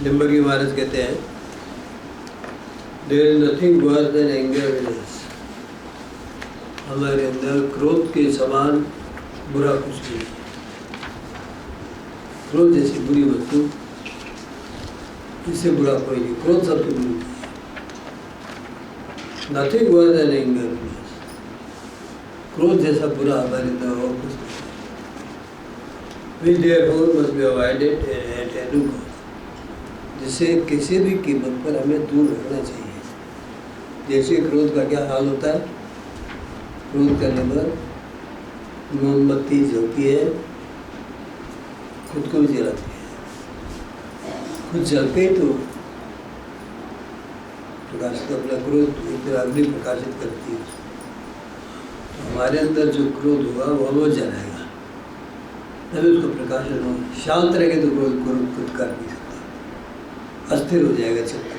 निम्बर्गी महाराज कहते हैं, there is nothing worse than anger in us. हमारे अंदर क्रोध के समान बुरा कुछ नहीं। क्रोध जैसी बुरी वस्तु, इससे बुरा कोई नहीं। क्रोध सबसे बुरी है। Nothing worse than anger in us. क्रोध जैसा बुरा हमारे अंदर और कुछ नहीं। which therefore must be avoided at any cost। जिसे किसी भी कीमत पर हमें दूर रखना चाहिए। जैसे क्रोध का क्या हाल होता है, क्रोध करने पर मोमबत्ती जलती है, खुद को भी जलाती है। खुद जलते ही तो प्रकाशित अपना क्रोध एक तरह अग्नि प्रकाशित करती है। तो हमारे अंदर जो क्रोध होगा वो हमें जलाएगा, तभी उसका प्रकाशन हो। शांत रहेगा तो क्रोध खुद कर नहीं सकता, अस्थिर हो जाएगा चित्त।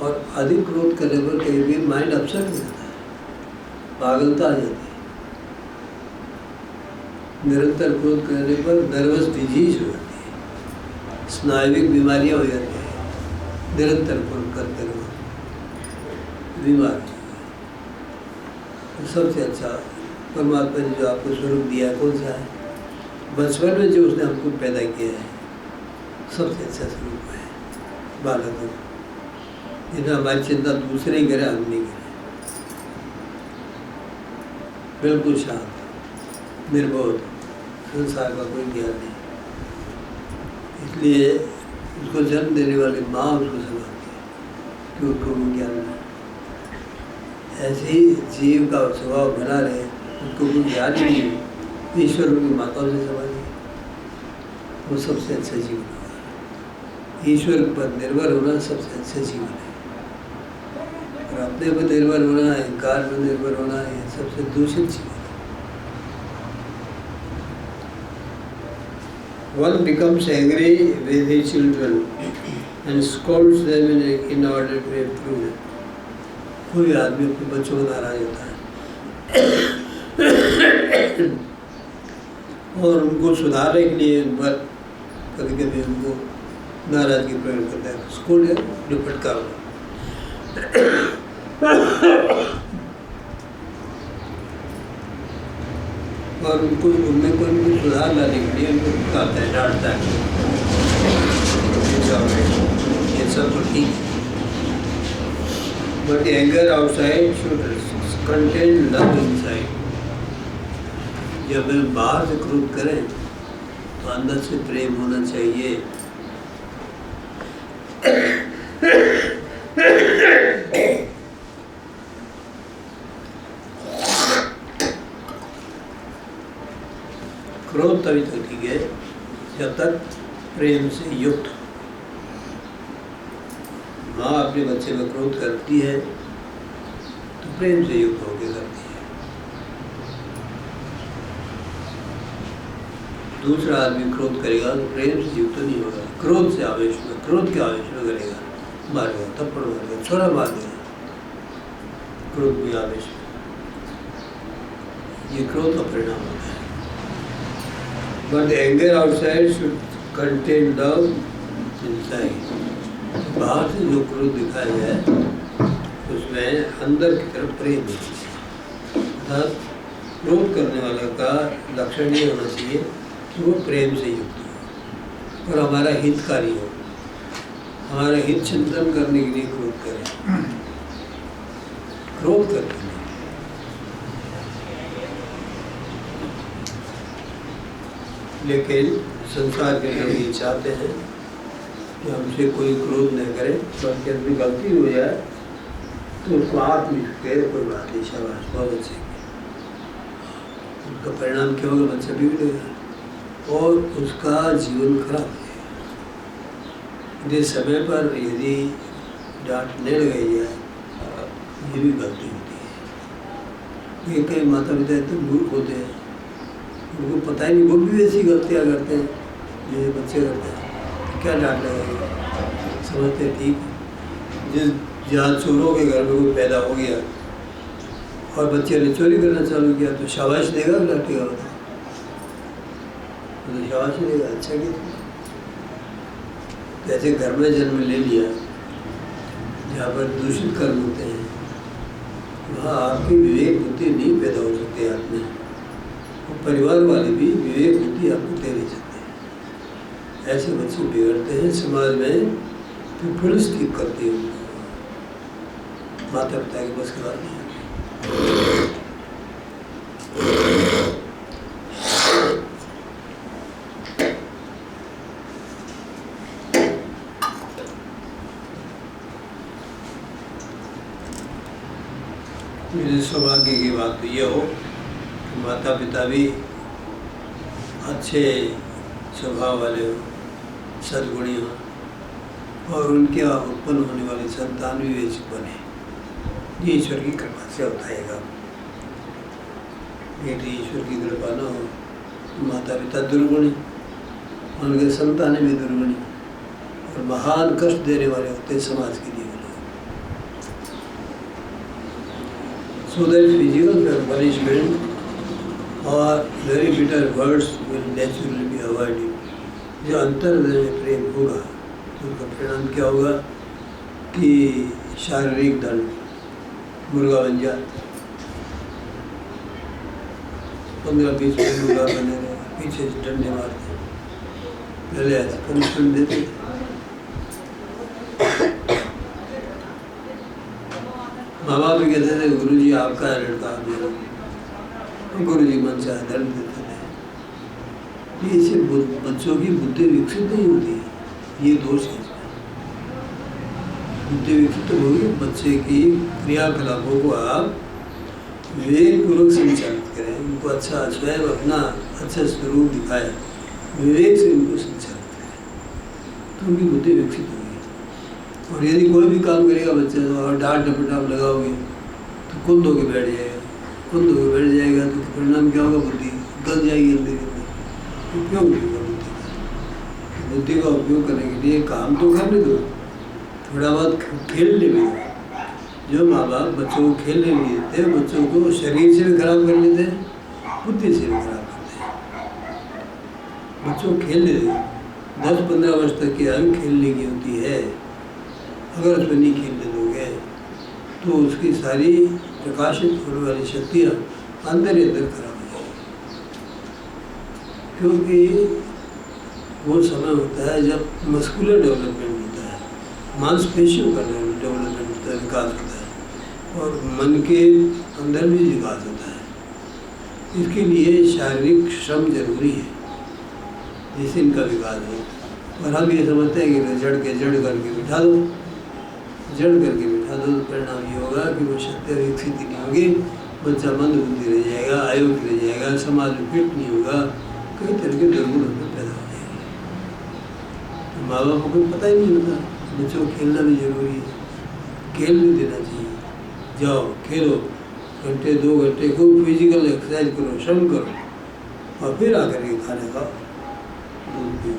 और अधिक क्रोध करने पर कहीं भी माइंड अपसेट हो जाता है, पागलता आ जाती है। निरंतर क्रोध करने पर नर्वस डिजीज हो जाती है, स्नायुविक बीमारियां हो जाती है। निरंतर क्रोध करते रहो, बीमार हो जाएगा। सबसे अच्छा परमात्मा ने जो आपको स्वरूप दिया है कौन सा है? बचपन में जो उसने हमको पैदा किया है, सबसे अच्छा स्वरूप है बालकों। जितना हमारी चिंता दूसरे ही करे, हम नहीं करें। बिल्कुल शांत, निर्बोध, संसार का कोई ज्ञान नहीं। इसलिए उसको जन्म देने वाली माँ उसको संभालती है कि उसको वो ज्ञान नहीं। ऐसे ही जीव का स्वभाव बना रहे, उसको कोई ज्ञान ही नहीं, ईश्वर की माताओं से संभालिए, वो सबसे अच्छा जीवन होगा। ईश्वर पर निर्भर होना सबसे अच्छा जीवन है। और अपने पर निर्भर होना, अहंकार पर निर्भर होना, ये सबसे दूषित जीवन है। One becomes angry with his children and scolds them in order to improve them। कोई आदमी अपने बच्चों को नाराज होता है और उनको सुधारने के लिए उन पर कभी कभी उनको नाराजगी प्रकट करता है, स्कूल फटकार। और उनको उनमें कोई सुधार लाने के लिए उनको फटकारता है, डांटता है। ये सब तो ठीक है, but anger outside should contain love inside. जब हम बाहर से क्रोध करें तो अंदर से प्रेम होना चाहिए। क्रोध तभी तक ठीक है जब तक प्रेम से युक्त। माँ अपने बच्चे पर क्रोध करती है तो प्रेम से युक्त होकर करती है। दूसरा आदमी क्रोध करेगा तो प्रेम से युक्त नहीं होगा, क्रोध से आवेश में, क्रोध के आवेश में करेगा, मारेगा, थप्पड़ मारेगा, छोरा मार देगा, क्रोध के आवेश में। ये क्रोध का परिणाम होता है। But anger outside should contain love inside. बाहर से जो क्रोध दिखाया जाए उसमें अंदर की तरफ प्रेम है। अर्थात क्रोध करने वाले का लक्षण ये होना चाहिए कि वो प्रेम से युक्त हो और हमारा हितकारी हो, हमारा हित चिंतन करने के लिए क्रोध करें, क्रोध करते नहीं। लेकिन संसार के लोग ये चाहते हैं कि हमसे कोई क्रोध न करे, बस जब भी गलती हो जाए तो उसको हाथ में कहे कोई बात नहीं, शाबाश, बहुत अच्छे। उसका परिणाम क्या होगा? बच्चा बिगड़ेगा और उसका जीवन खराब हो जाएगा। यदि समय पर यदि डांट नहीं लगाई जाए, ये भी गलती होती है। ये कई माता पिता इतने मूर्ख होते हैं, उनको पता ही नहीं, वो भी ऐसी गलतियाँ करते हैं ये बच्चे करते हैं। क्या डांट लगाएंगे? समझते ठीक, जिस जहाँ चोरों के घर में कोई पैदा हो गया और बच्चे ने चोरी करना चालू किया तो शाबाश देगा, डांटेगा? तो शाबाश देगा, अच्छा किया। जैसे घर में जन्म ले लिया, जहाँ पर दूषित कर्म होते हैं, वहाँ आपकी विवेक बुद्धि नहीं पैदा हो सकती आप में, और परिवार वाले भी विवेक बुद्धि आपको दे नहीं सकते। ऐसे बच्चे बिगड़ते हैं समाज में, तो पुलिस ठीक करती है उनको, माता पिता की बस की बात नहीं। मेरे सौभाग्य की बात तो ये हो कि माता पिता भी अच्छे स्वभाव वाले हो, सद्गुणी हो, और उनके उत्पन्न होने वाले संतान भी वैसे बने। ये ईश्वर की कृपा से होता है काम। यदि ईश्वर की कृपा न हो, माता पिता दुर्गुणी, उनके संतान भी दुर्गुणी, और महान कष्ट देने वाले होते हैं समाज के लिए। So that physical punishment or very bitter words will naturally be avoided. जो अंतर्हृदय में प्रेम होगा तो उसका परिणाम क्या होगा कि शारीरिक दंड, मुर्गा बन जा, 15-20 मिनट मुर्गा बने रहे, पीछे से डंडे मारते, पहले ऐसे पनिशमेंट देते। माँ बाप भी कहते थे गुरु जी आपका है लड़का मेरा, गुरु जी मन से दंड देते थे। इससे बच्चों की बुद्धि विकसित नहीं होती, ये दोष है। बुद्धि विकसित होगी, बच्चे की क्रियाकलापों को आप विवेक पूर्वक संचालित करें, उनको अच्छा स्वयं अपना अच्छा स्वरूप दिखाए, विवेक से उनको संचालित करें, तो उनकी बुद्धि विकसित होगी। और यदि कोई भी काम करेगा बच्चे तो, और डांट डपटाप लगाओगे तो कुंद होकर बैठ जाएगा, कुंद होकर बैठ जाएगा तो परिणाम क्या होगा, बुद्धि गल जाएगी अंदर के अंदर। उपयोग नहीं होगा बुद्धि का। बुद्धि का उपयोग करने के लिए काम तो करने दो, थोड़ा बहुत खेलने भी दो। जो माँ बाप बच्चों को खेलने नहीं देते, बच्चों को शरीर से भी खराब कर लेते हैं, बुद्धि से भी खराब करते हैं। बच्चों को खेलने दो, 10-15 वर्ष तक की आयु खेलने की होती है। अगर उसमें नहीं खेलने दोगे तो उसकी सारी प्रकाशित होने वाली शक्तियाँ अंदर ही अंदर खराब हो जाएगी, क्योंकि वो समय होता है जब मस्कुलर डेवलपमेंट होता है, मांसपेशियों का डेवलपमेंट होता है, विकास होता है, और मन के अंदर भी विकास होता है। इसके लिए शारीरिक श्रम जरूरी है जिससे इनका विकास हो। और हम ये समझते हैं कि जड़ करके बिठा दो, जड़ करके बिठा दो, तो परिणाम ये होगा कि वो शक्ति विकसित ही नहीं होगी, बच्चा मंद बुद्धि रह जाएगा, अयोग्य रह जाएगा, समाज में फिट नहीं होगा, कई तरह के दुर्गुण पैदा हो जाएंगे। तो माँ बाप को पता ही नहीं होता, बच्चों को खेलना भी जरूरी है, खेल भी देना चाहिए। जाओ खेलो, घंटे 2 घंटे खूब फिजिकल एक्सरसाइज करो, श्रम करो, और फिर आकर के खाने खाओ, दूध पियो।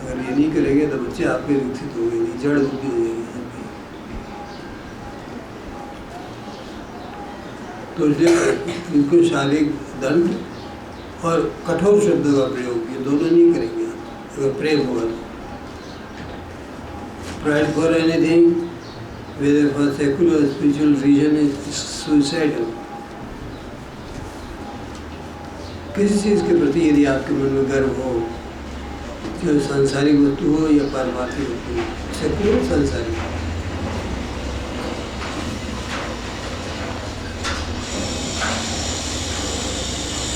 अगर ये नहीं करेंगे तो बच्चे आपके विकसित होंगे नहीं, जड़ बुद्धि हो जाएगी सबकी। तो इसलिए इनको शारीरिक दंड और कठोर शब्दों का प्रयोग, ये दोनों नहीं करेंगे आप, अगर प्रेम होगा तो। Pride for anything, whether for secular or spiritual reason, is suicidal. किसी चीज़ के प्रति यदि आपके मन में गर्व हो, जो सांसारिक वस्तु हो या पारमार्थिक वस्तु हो, सेकुलर सांसारिक,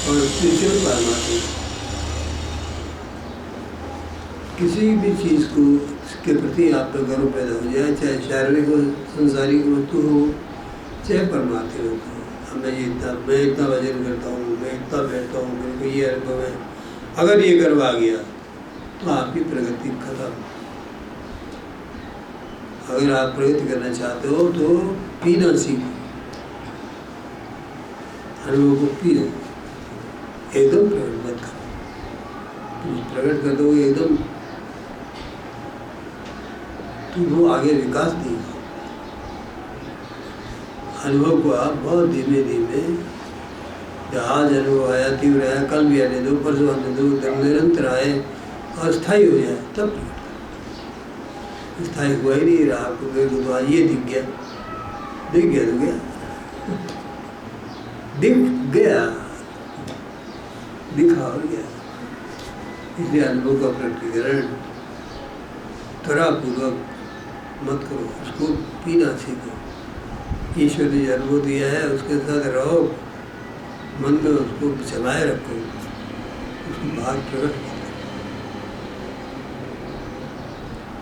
और स्पिरिचुअल पारमार्थिक, किसी भी चीज़ को के प्रति आपका गर्व पैदा हो जाए, चाहे शारीरिक सांसारिक वस्तु हो, चाहे परमार्थिक वस्तु हो। मैं इतना वजन करता हूँ, मैं इतना बैठता हूँ, मेरे को ये अनुभव है, अगर ये गर्व आ गया तो आपकी प्रगति खत्म। अगर आप प्रगति करना चाहते हो तो पीना सीखो, अनुभव को पी लो, एकदम प्रकट मत करो। प्रकट कर दो एकदम तो वो आगे विकास नहीं होगा। अनुभव को आप बहुत धीमे धीमे, आज अनुभव आया, तीव्र आया, कल भी आने दो, परसों आने दो, निरंतर आए, अस्थाई हो जाए तब स्थाई हुआ ही नहीं रहा। आपको मेरे को तो आज ये दिख गया तो गया दिख गया, दिखा और गया। इसलिए अनुभव का प्रकटीकरण त्वरापूर्वक मत करो, उसको पीना सीखो। ईश्वर ने अनुभव दिया है उसके साथ रहो, मन में उसको जमाए रखो, उसको बाहर प्रकट करो।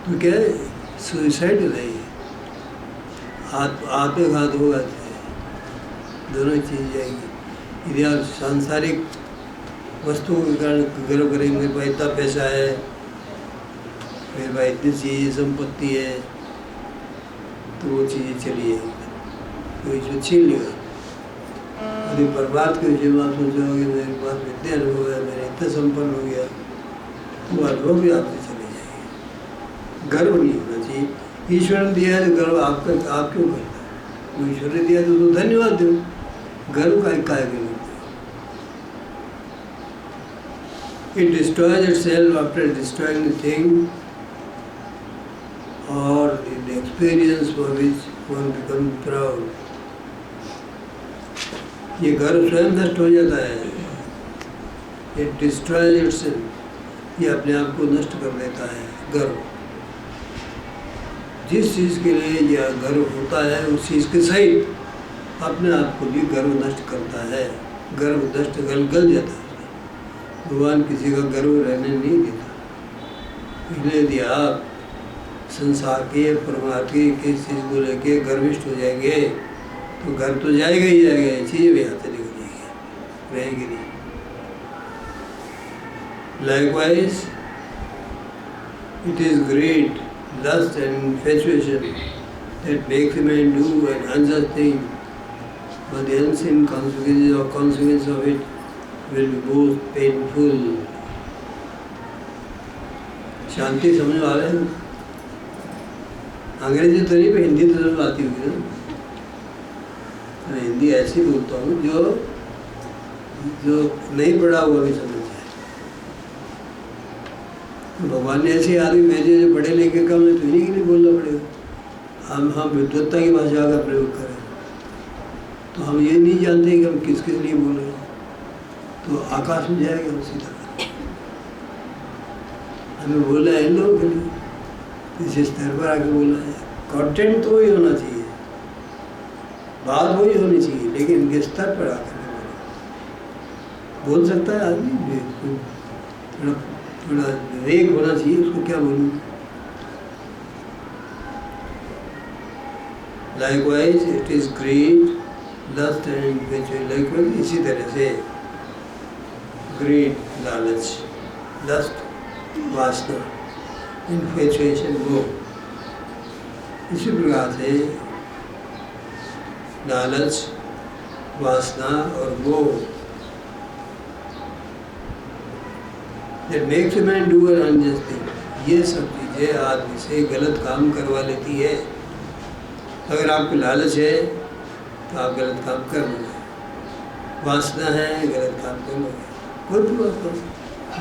तो क्या है, सुसाइड नहीं, आत्मघात होगा, दोनों चीज जाएगी। यदि आप सांसारिक वस्तुओं के कारण गर्व करेंगे, मेरे पास इतना पैसा है, मेरे पास इतनी चीज़ें संपत्ति है, तो वो चीज़ें चली जाएगी, कोई जो छीन लेगा। यदि बर्बाद के विषय में आप सोचोगे मेरे पास इतने अनुभव है, मेरे इतना संपन्न हो गया, वो अनुभव भी आपसे चले जाएंगे। गर्व नहीं होना चाहिए। ईश्वर ने दिया है तो गर्व आपका, आप क्यों करता है? ईश्वर ने दिया तो धन्यवाद दो, गर्व का काय के लिए। It destroys itself after destroying the thing or the experience for which one becomes proud. ये गर्व स्वयं नष्ट हो जाता है। It destroys itself, ये अपने आप को नष्ट कर देता है। गर्व, जिस चीज़ के लिए यह गर्व होता है उस चीज़ के सहित अपने आप को भी गर्व नष्ट करता है। गर्व नष्ट गल जाता है। भगवान किसी का गर्व रहने नहीं देता। इसलिए यदि आप संसार के परमार्थ की किस चीज़ को लेके गर्विष्ठ हो जाएंगे तो गर्व तो जाएगा ही जाएगा, चीज़ें भी हाथ से निकल जाएगी, रहेगी नहीं। Likewise, it is greed, lust and infatuation that makes a man do an unjust thing, but the unseen consequence of it will be both painful. शांति समझ आ रहे हैं? अंग्रेजी तो नहीं, हिंदी तो समझ आती होगी ना। मैं हिंदी ऐसी बोलता हूँ जो नहीं पढ़ा हुआ भी समझ जाए। भगवान ने ऐसे आदमी भेजे जो पढ़े लिखे कम है, तो इन्हीं के लिए बोलना पड़ेगा। हम विद्वत्ता की भाषा का प्रयोग करें तो हम ये नहीं जानते कि हम किस किस लिए बोल रहे हैं, तो आकाश में जाएगा उसी तरह। हमें बोला है इन लोगों के लिए, इस स्तर पर आके बोला है। कंटेंट तो वही होना चाहिए, बात वही होनी चाहिए, लेकिन इनके स्तर पर आकर बोल सकता है आदमी। थोड़ा विवेक होना चाहिए, उसको क्या बोलूँ। Likewise, it is greed, lust and infatuation. Likewise, इसी तरह से ग्रीड लालच, लस्ट वासना, इन्फेचुएशन वो। इसी प्रकार से लालच, वासना और वो that makes a man do an unjust thing, ये सब चीज़ें आदमी से गलत काम करवा लेती है। अगर आपको लालच है तो आप गलत काम कर लोगे, वासना है गलत काम कर लोगे, कोई भी बात करो।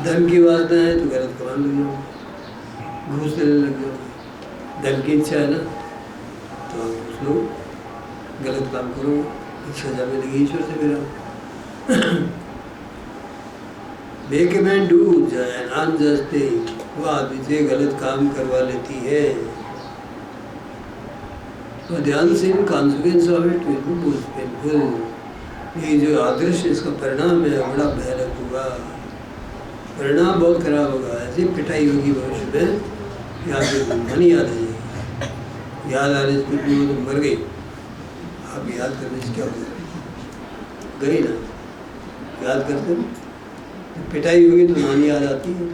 धन की वासना है तो गलत कमा लग जाओगे, घूस लेने लग जाओगे। धन की इच्छा है ना तो आप घूस लो, गलत काम करो, सजा मिलेगी ईश्वर से। फिर make a man do an unjust thing, वो आदमी से गलत काम करवा लेती है। तो ध्यान से consequence of it will be most painful. ये जो अदृश्य इसका परिणाम है बड़ा भयानक होगा, परिणाम बहुत खराब होगा। ऐसी पिटाई होगी भविष्य में कि आपको मन याद आ जाएगी। याद आने से कुछ भी हो तो मर गई, आप याद करने से क्या होगा, गई ना। याद करते ना, पिटाई होगी तो नानी याद आती है।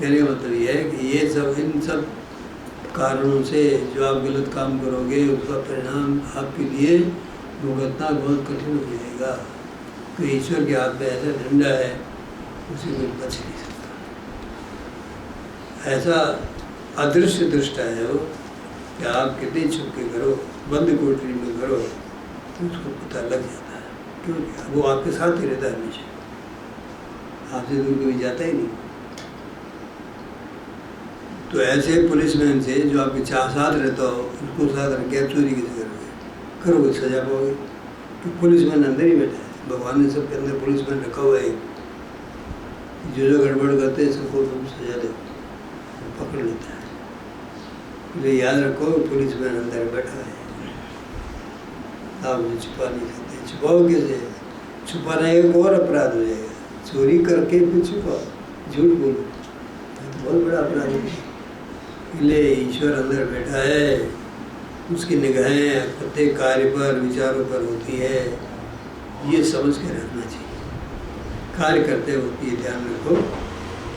कहने का मतलब ये है कि ये सब, इन सब कारणों से जो आप गलत काम करोगे उसका परिणाम आपके लिए भुगतना बहुत कठिन हो जाएगा। तो ईश्वर के हाथ में ऐसा डंडा है, उसे कोई बच नहीं सकता। ऐसा अदृश्य दृष्टा है वो कि आप कितने छुप के करो, बंद कोठरी में करो, तो उसको पता लग जाता है। क्यों? वो आपके साथ ही रहता है हमेशा। आपसे दूर कभी जाता ही नहीं। तो ऐसे पुलिसमैन से जो आपके साथ रहता हो, उसको साथ रख के आप चोरी कैसे करोगे? सजा पाओगे? तो पुलिसमैन अंदर ही बैठा है, भगवान ने सबके अंदर पुलिसमैन रखा हुआ है। जो गड़बड़ करते हैं सबको सजा दे, पकड़ लेता है। तो याद रखो, पुलिसमैन अंदर बैठा है, आप उसे छुपा नहीं सकते। छुपाओ कैसे? छुपाना एक और अपराध हो जाएगा। चोरी करके फिर छुपाओ, झूठ बोलो, तो बहुत बड़ा अपराध है। इसलिए ईश्वर अंदर बैठा है, उसकी निगाहें प्रत्येक कार्य पर, विचारों पर होती है, ये समझ के रखना चाहिए। कार्य करते वक्त ये ध्यान रखो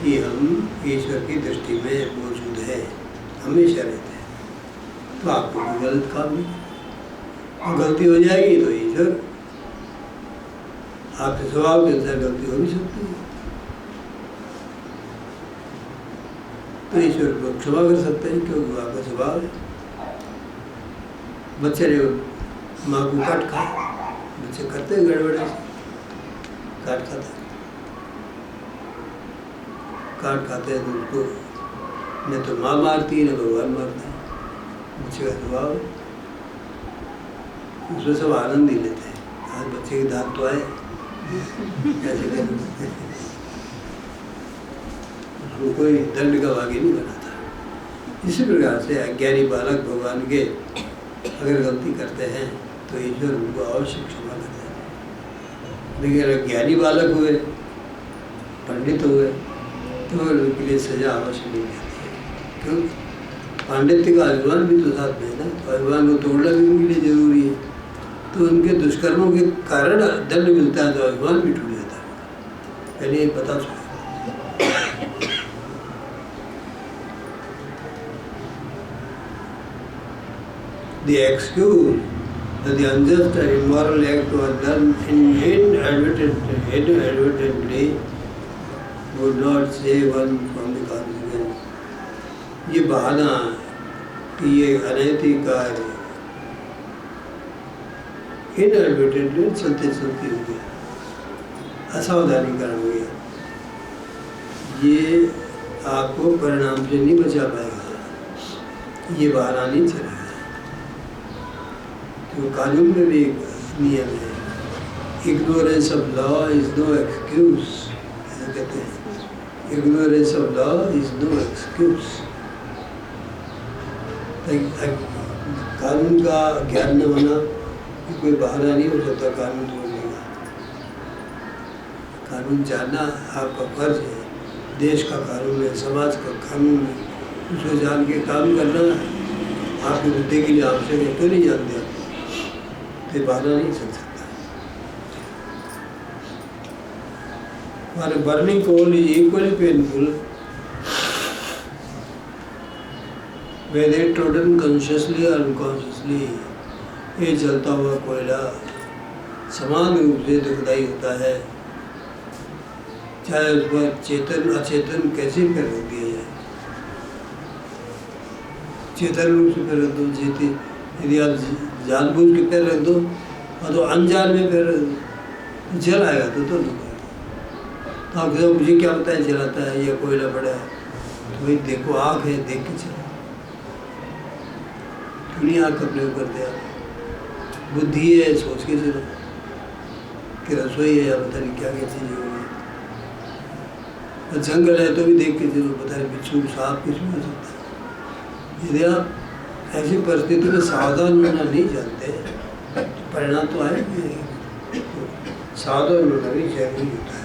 कि हम ईश्वर की दृष्टि में मौजूद है, हमेशा रहते हैं। तो आपको कोई गलत काम नहीं, और गलती हो जाएगी तो ईश्वर आपके स्वभाव के अनुसार गलती हो भी सकती है, तो ईश्वर को क्षमा कर सकते हैं, क्योंकि वो आपका स्वभाव है। बच्चे ने माँ को काट खाया, बच्चे करते हैं गड़बड़े से, काट खाते हैं, तो उसको न तो माँ मारती है न भगवान मारता है, बच्चे का स्वभाव है। उसमें सब आनंद ही लेते हैं। आज बच्चे के दांत तो आए, ऐसे कर उसको कोई दंड का भागी नहीं बनाता। इसी प्रकार से अज्ञानी बालक भगवान के अगर गलती करते हैं तो ईश्वर उनको अवश्य क्षमा करते हैं। लेकिन अगर ज्ञानी बालक हुए, पंडित हुए, तो उनके लिए सजा अवश्य मिल जाती है। क्यों? पांडित्य का अभिमान भी तो साथ में है ना, तो अभिमान को तोड़ना भी उनके लिए जरूरी है। तो उनके दुष्कर्मों के कारण दंड मिलता है, तो अभिमान भी टूट जाता है। पहले ये पता चला। The excuse that the unjust and immoral act was done inadvertently would not save one from the consequence. ये बहाना कि ये अनैतिक कार्य इनएडवर्टेंटली चलते हो गया, असावधानी कारण हो गया, ये आपको परिणाम से नहीं बचा पाएगा। ये बहाना नहीं चलेगा। तो कानून में भी एक नियम है, ignorance of law is no excuse, ऐसा कहते हैं। Ignorance of law is no excuse. कानून का ज्ञान न होना कोई बहाना नहीं हो सकता कानून तोड़ने का। कानून जानना आपका फर्ज है। देश का कानून है, समाज का कानून है, उसको जान के काम करना आपकी बुद्धि के लिए आवश्यक है। क्यों नहीं जानते आप? तो बहाना नहीं चल सकता। Burning coal is equally painful whether trodden consciously or unconsciously। ये जलता हुआ कोयला समान रूप से दुखदायी होता है, चाहे उस पर चेतन अचेतन कैसे भी रख दिया जाए। चेतन रूप से पैर रख दो, यदि आप जानबूझ के पैर रख दो और तो अनजान में पैर रख दो, जल आएगा तो दुख आएगा। तो आप कहते मुझे क्या पता है जलाता है या कोयला पड़ा है? तो भाई देखो, आँख है, देख के चलो। नहीं आँख का प्रयोग करते आप, बुद्धि है, सोच के चलो कि रसोई है या पता नहीं क्या क्या चीज़ें होगी। और जंगल है तो भी देख के चलो, पता नहीं बिच्छू सांप कुछ भी हो सकता है। यदि आप ऐसी परिस्थिति में सावधान होना नहीं जानते तो परिणाम तो आएंगे। सावधान होना भी जरूरी होता है।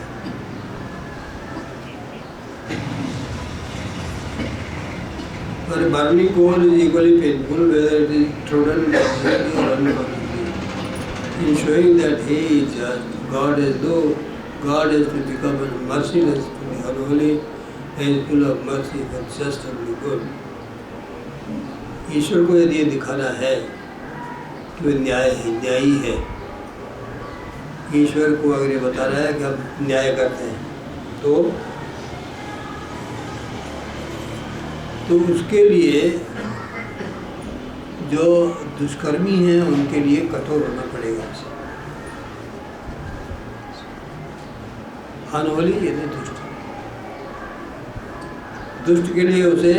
But burning coal is equally painful whether it is trodden consciously or unconsciously. In showing that He is just, God has to become merciless to the unholy and is full of mercy for just and the good. ईश्वर को यदि ये दिखाना है कि वह न्यायी है, ईश्वर को अगर ये बता रहा है कि हम न्याय करते हैं, तो उसके लिए जो दुष्कर्मी हैं उनके लिए कठोर होना पड़ेगा। अनहोली यानी दुष्ट। दुष्ट के लिए उसे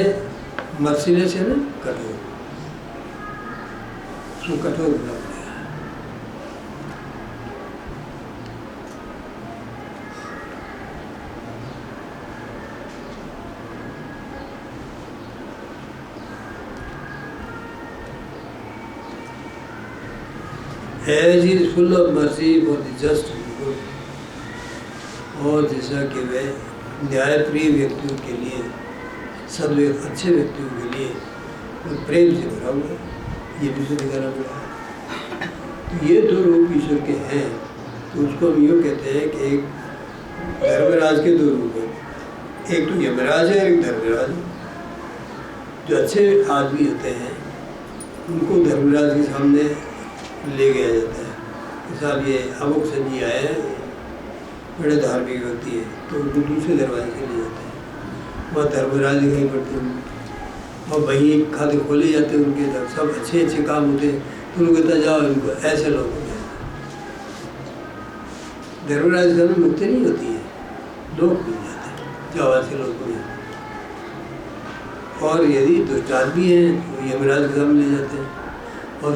मर्सीलेस है ना, कठोर, उसको कठोर होना पड़ेगा। As he is full of mercy for the just and good, और जैसा कि वह न्यायप्रिय व्यक्तियों के लिए, सब अच्छे व्यक्तियों के लिए वो प्रेम से भरा हुआ है, ये भी उसे दिखाना पड़ा। तो ये दो रूप ईश्वर के हैं। तो उसको हम यूँ कहते हैं कि एक धर्मराज के दो रूप हैं, एक तो यमराज है और एक धर्मराज। जो अच्छे आदमी होते हैं उनको धर्मराज के सामने ले गया जाता है कि साहब ये अमुक संजी आए हैं, बड़े धार्मिक व्यक्ति है, तो उनको दूसरे दरवाजे से ले जाते हैं। वहाँ धर्मराज दिखाई पड़ते हैं और वहीं खाते खोले जाते हैं उनके तरफ, सब अच्छे अच्छे काम होते हैं। तो उनको कहता जाओ इनको ऐसे लोगों को धर्मराज में मुक्ति नहीं होती है, लोग मिल जाते हैं, जाओ ऐसे लोग को। और यदि दुष्ट आदमी है तो यमराज के सामने ले जाते हैं और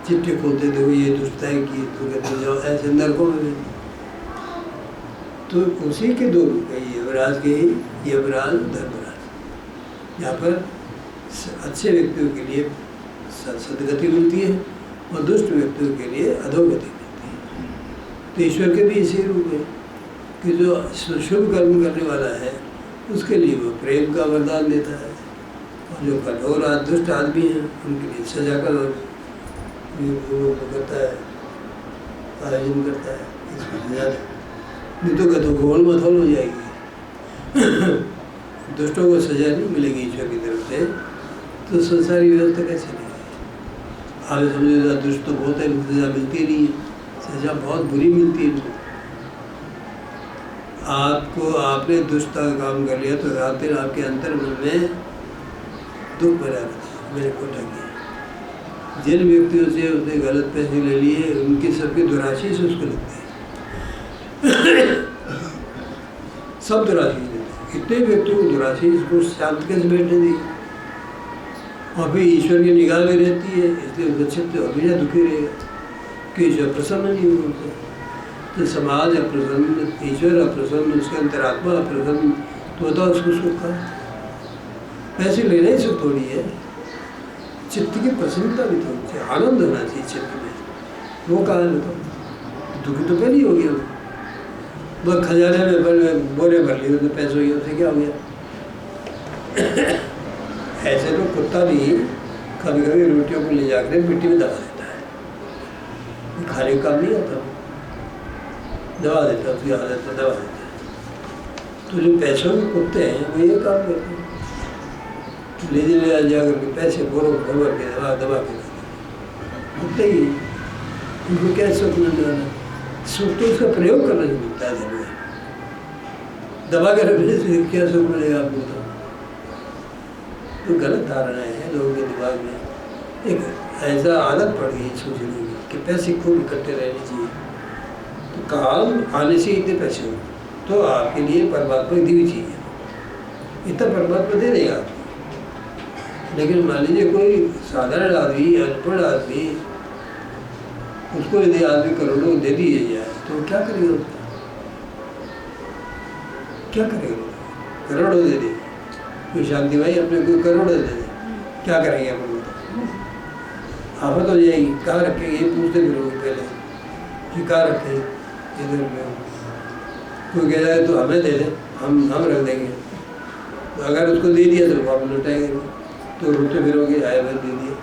चिट्ठे खोलते देखो ये दुष्टताएं की, तो कहते जाओ ऐसे नरकों में। तो उसी के दो रूप है, यमराज के ही, यमराज धर्मराज। यहाँ पर अच्छे व्यक्तियों के लिए सदगति मिलती है और दुष्ट व्यक्तियों के लिए अधोगति मिलती है। तो ईश्वर के भी इसी रूप है कि जो शुभ कर्म करने वाला है उसके लिए वो प्रेम का वरदान देता है, और जो कठोर दुष्ट आदमी हैं उनके लिए सजा का वो करता है, आयोजन करता है। इसमें सजा नहीं तो कहते गोल मथोल हो जाएगी। दुष्टों को सजा नहीं मिलेगी ईश्वर की तरफ से, तो संसारी व्यवस्था कैसे चलेगी? आगे समझो दुष्ट तो बहुत है, सजा मिलती नहीं है, सजा बहुत बुरी मिलती है। आपको आपने दुष्ट का काम कर लिया तो रात दिन आपके अंतर मन में दुख भरा रहता है, मेरे को ठगी। जिन व्यक्तियों से उसने गलत पैसे ले लिए उनके सबके दुराशीष उसको लगते हैं। सब दुराशीष देते हैं, इतने व्यक्तियों को दुराशीष को शांत कैसे बैठने दी। और फिर ईश्वर की निगाह में रहती है, इसलिए उसका चित्त हमेशा दुखी रहेगा कि ईश्वर प्रसन्न नहीं हो उनसे। तो समाज अप्रसन्न, ईश्वर अप्रसन्न, उसके अंतरात्मा अप्रसन्न, तो बताओ उसको सुख का पैसे लेना ही सुख थोड़ी है। चित्त की प्रसन्नता भी तो चाहिए, आनंद होना चाहिए चित्त में। वो कहाँ बताओ, दुखी तो पहले ही हो गया। वो खजाने में बोरे भर लिए तो पैसे हो गया, उसे क्या हो गया। ऐसे तो कुत्ता भी कभी कभी रोटियों को ले जाकर मिट्टी में दबा देता है, खाने का काम नहीं आता, दबा देता, उसकी हालत में दबा देता है। तो जो पैसों के कुत्ते हैं वो ये काम करते हैं, ले जा करके पैसे बोरों भर भर के दबा के कुत्ते ही। उनको क्या सुख मिल रहा है? सुख तो उसका प्रयोग करना ही मिलता है धर्म में, दबा के रखने से क्या सुख मिलेगा आपको? तो गलत धारणाएं हैं लोगों के दिमाग में। एक ऐसा आदत पड़ गई सोचने की कि पैसे खूब इकट्ठे रहने चाहिए, तो काम आने से इतने पैसे हो तो आपके लिए परमात्मा दी हुई चीज़ है, इतना परमात्मा दे देगा आपको। लेकिन मान लीजिए कोई साधारण आदमी, अनपढ़ आदमी, उसको यदि आदमी करोड़ों दे दिए जाए तो क्या करेगा? क्या करेगा? करोड़ों दे दे कोई शांति भाई अपने कोई करोड़ों दे दे, क्या करेंगे अपन? आफत हो जाएगी। कहाँ रखेंगे? ये पूछते फिरोगे पहले कि कहाँ रखें, इधर में। कोई कह जाए तो हमें दे दे, हम रख देंगे। तो अगर उसको दे दिया तो आप लौटाएंगे, तो रोते फिरोगे आए भर दे दिए।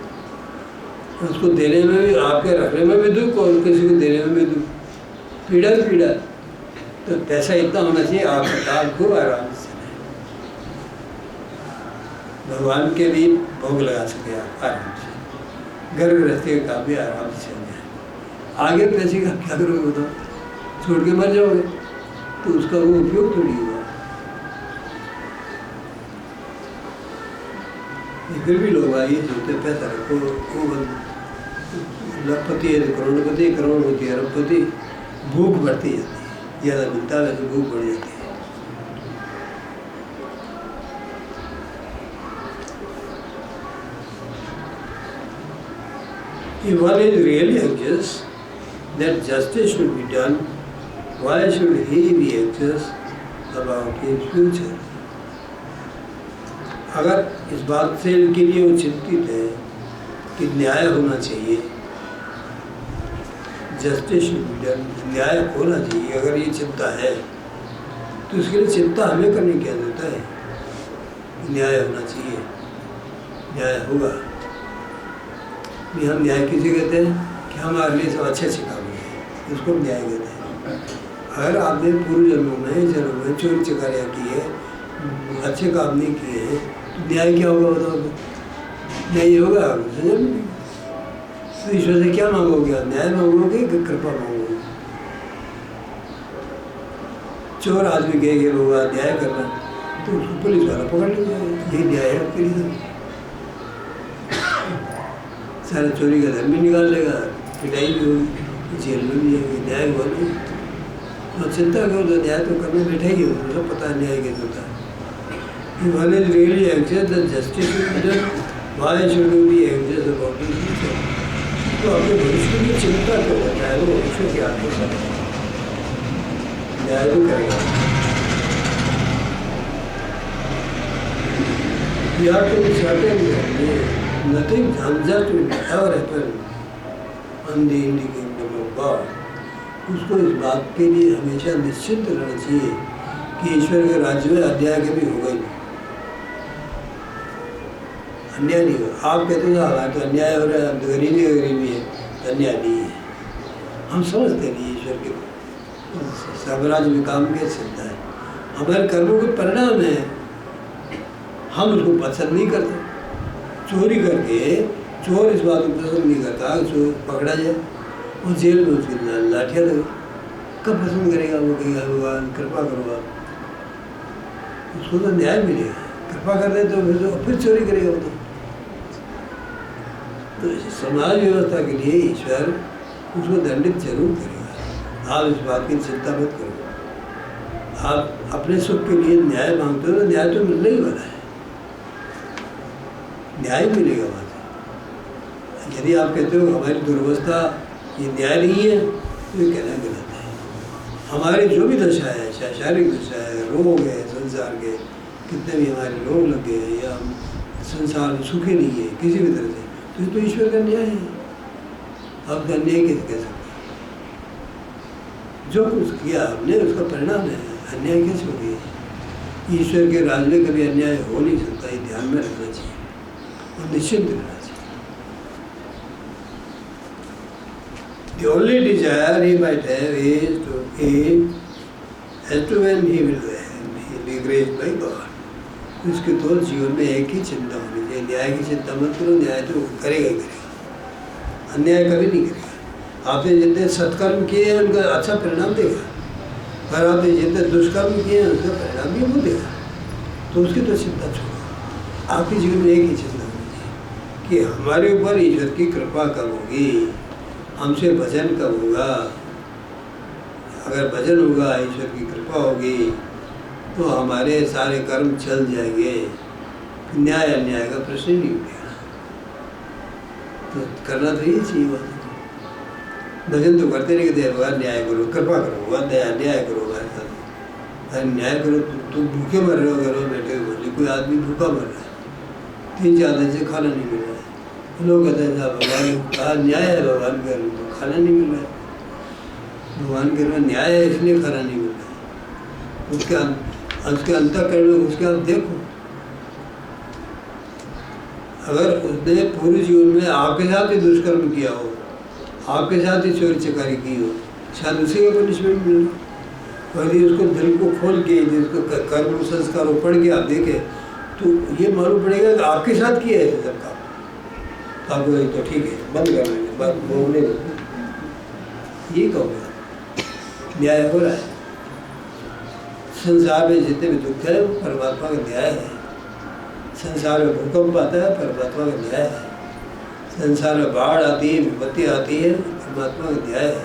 उसको देने में भी, आपके रखने में भी दुख और किसी को देने में भी दुख, पीड़ा ही पीड़ा। तो पैसा इतना होना चाहिए आपका काम खूब आराम से भगवान के भी भोग लगा सके आप आराम से, घर गृहस्थी का काम भी आराम से चल जाए। आगे पैसे का क्या करोगे बताओ? छोड़ के मर जाओगे तो उसका वो उपयोग तो नहीं हुआ। फिर भी लोग आइए सोचते पैसा रखो, वो लखपति है तो करोड़पति, करोड़पति अरबपति, भूख बढ़ती जाती है। ज़्यादा मिलता है वैसे भूख बढ़ जाती है। If one is really anxious that justice should be done, why should he be anxious about his future? अगर इस बात से के लिए वो चिंतित है कि न्याय होना चाहिए, जस्टिस शुड बी डन, न्याय होना चाहिए, अगर ये चिंता है तो उसके लिए चिंता हमें करने की जरूरत है। न्याय होना चाहिए, न्याय होगा। हम न्याय किसे कहते हैं कि हमारे लिए सब अच्छे अच्छे काम हैं, उसको न्याय कहते हैं। अगर आपने पूर्व जन्मों में चोरी चकारियाँ की है, अच्छे काम नहीं किए हैं, तो न्याय क्या होगा बताओ? न्याय होगा तो ईश्वर से क्या मांगोगे? न्याय मांगोगे कि कृपा मांगोगे? चोर आदमी कहेंगे होगा न्याय करना, तो उसको पुलिस वाला पकड़ लेगा, यही न्याय है आपके लिए। सारा चोरी का धन भी निकाल लेगा, पिटाई भी होगी, जेल में भी जाएंगे, न्याय हुआ नहीं। तो चिंता करो तो न्याय तो करने बैठा ही हो, सब पता है न्याय कैसे होता है। If one is really anxious that justice should be done, why should we be anxious about his future? तो अपने भविष्य की चिंता क्यों करता है? वो भविष्य के हाथ में सब न्याय भी करेगा। You have to be certain that nothing unjust will ever happen on the kingdom of God. उसको इस बात के लिए हमेशा निश्चिंत रहना चाहिए कि ईश्वर के राज्य में अन्याय कभी होगा ही नहीं, अन्याय नहीं होगा। आप कहते हो हमारा तो अन्याय हो रहा है, गरीबी है, अन्याय नहीं है। हम समझते नहीं ईश्वर के साम्राज्य में काम कैसे चलता है, हमारे कर्मों के परिणाम है, हम उसको पसंद नहीं करते। चोरी करके चोर इस बात को पसंद नहीं करता, चोर पकड़ा जाए वो जेल में उसकी लाठियाँ लगे, कब पसंद करेगा? वो कहेगा भगवान कृपा करो आप, उसको तो न्याय मिलेगा। कृपा कर दे तो फिर चोरी करेगा वो तो समाज व्यवस्था के लिए ईश्वर उसको दंडित जरूर करेगा। आप इस बात की चिंता मत करो। आप अपने सुख के लिए न्याय मांगते हो तो न्याय तो मिलने ही वाला है, न्याय मिलेगा वहाँ से। यदि आप कहते हो हमारी दुर्वस्था ये न्याय नहीं है तो ये कहना गलत है। हमारी जो भी दशा है, चाहे शारीरिक दशा है, रोग है संसार के, कितने भी हमारे रोग लग गए हैं या हम संसार में सुखी नहीं है किसी भी तरह से, तो ईश्वर का न्याय है। आप अन्याय कैसे कह सकते? जो कुछ किया हमने उसका परिणाम है, अन्याय कैसे हो गया? ईश्वर के राज में कभी अन्याय हो नहीं सकता, ये ध्यान में रखना चाहिए और निश्चिंत रहना चाहिए। The only desire he might have is to aim as to when he will be graced by God. उसके तो जीवन में एक ही चिंता होनी चाहिए, न्याय की चिंता मत करो, न्याय तो करेगा ही करेगा, अन्याय कभी नहीं करेगा। आपने जितने सत्कर्म किए हैं उनका अच्छा परिणाम देगा, पर आपने जितने दुष्कर्म किए हैं उसका परिणाम भी वो देगा। तो उसकी तो चिंता छोड़ो, आपके जीवन में एक ही चिंता होनी चाहिए कि हमारे ऊपर ईश्वर की कृपा कब होगी, हमसे भजन कब होगा। अगर भजन होगा, ईश्वर की कृपा होगी तो हमारे सारे कर्म चल जाएंगे, न्याय अन्याय का प्रश्न ही नहीं उठेगा। तो करना तो यही चाहिए बात। भजन तो करते नहीं, कहते भगवान न्याय करो, कृपा करो, भगवान न्याय करो हमारे साथ, अरे न्याय करो। तुम भूखे मर रहे हो घर में बैठे हुए, कोई आदमी भूखा मर रहा है, 3-4 दिन से खाना नहीं मिल रहा है, लोग कहते हैं साहब भगवान कहा न्याय है, भगवान के घर में तो खाना नहीं मिल रहा है, भगवान के घर में न्याय है इसलिए खाना नहीं मिल रहा है। उसके अंतःकरण में उसके आप देखो, अगर उसने पूरे जीवन में आपके साथ ही दुष्कर्म किया हो, आपके साथ ही चोरी चकारी की हो, शायद उसी का पनिशमेंट मिले। यदि उसको दिल को खोल के जिसको कर्म संस्कार पढ़ के आप देखें तो ये मालूम पड़ेगा कि आपके साथ किया है सब काम, तो आपको तो ठीक है बंद कर लेंगे, बात बोलने ये कहोगे न्याय हो रहा है। संसार में जितने भी दुख है वो परमात्मा का न्याय है। संसार में भूकंप आता है, परमात्मा का न्याय है। संसार में बाढ़ आती है, विपत्ति आती है, परमात्मा का न्याय है।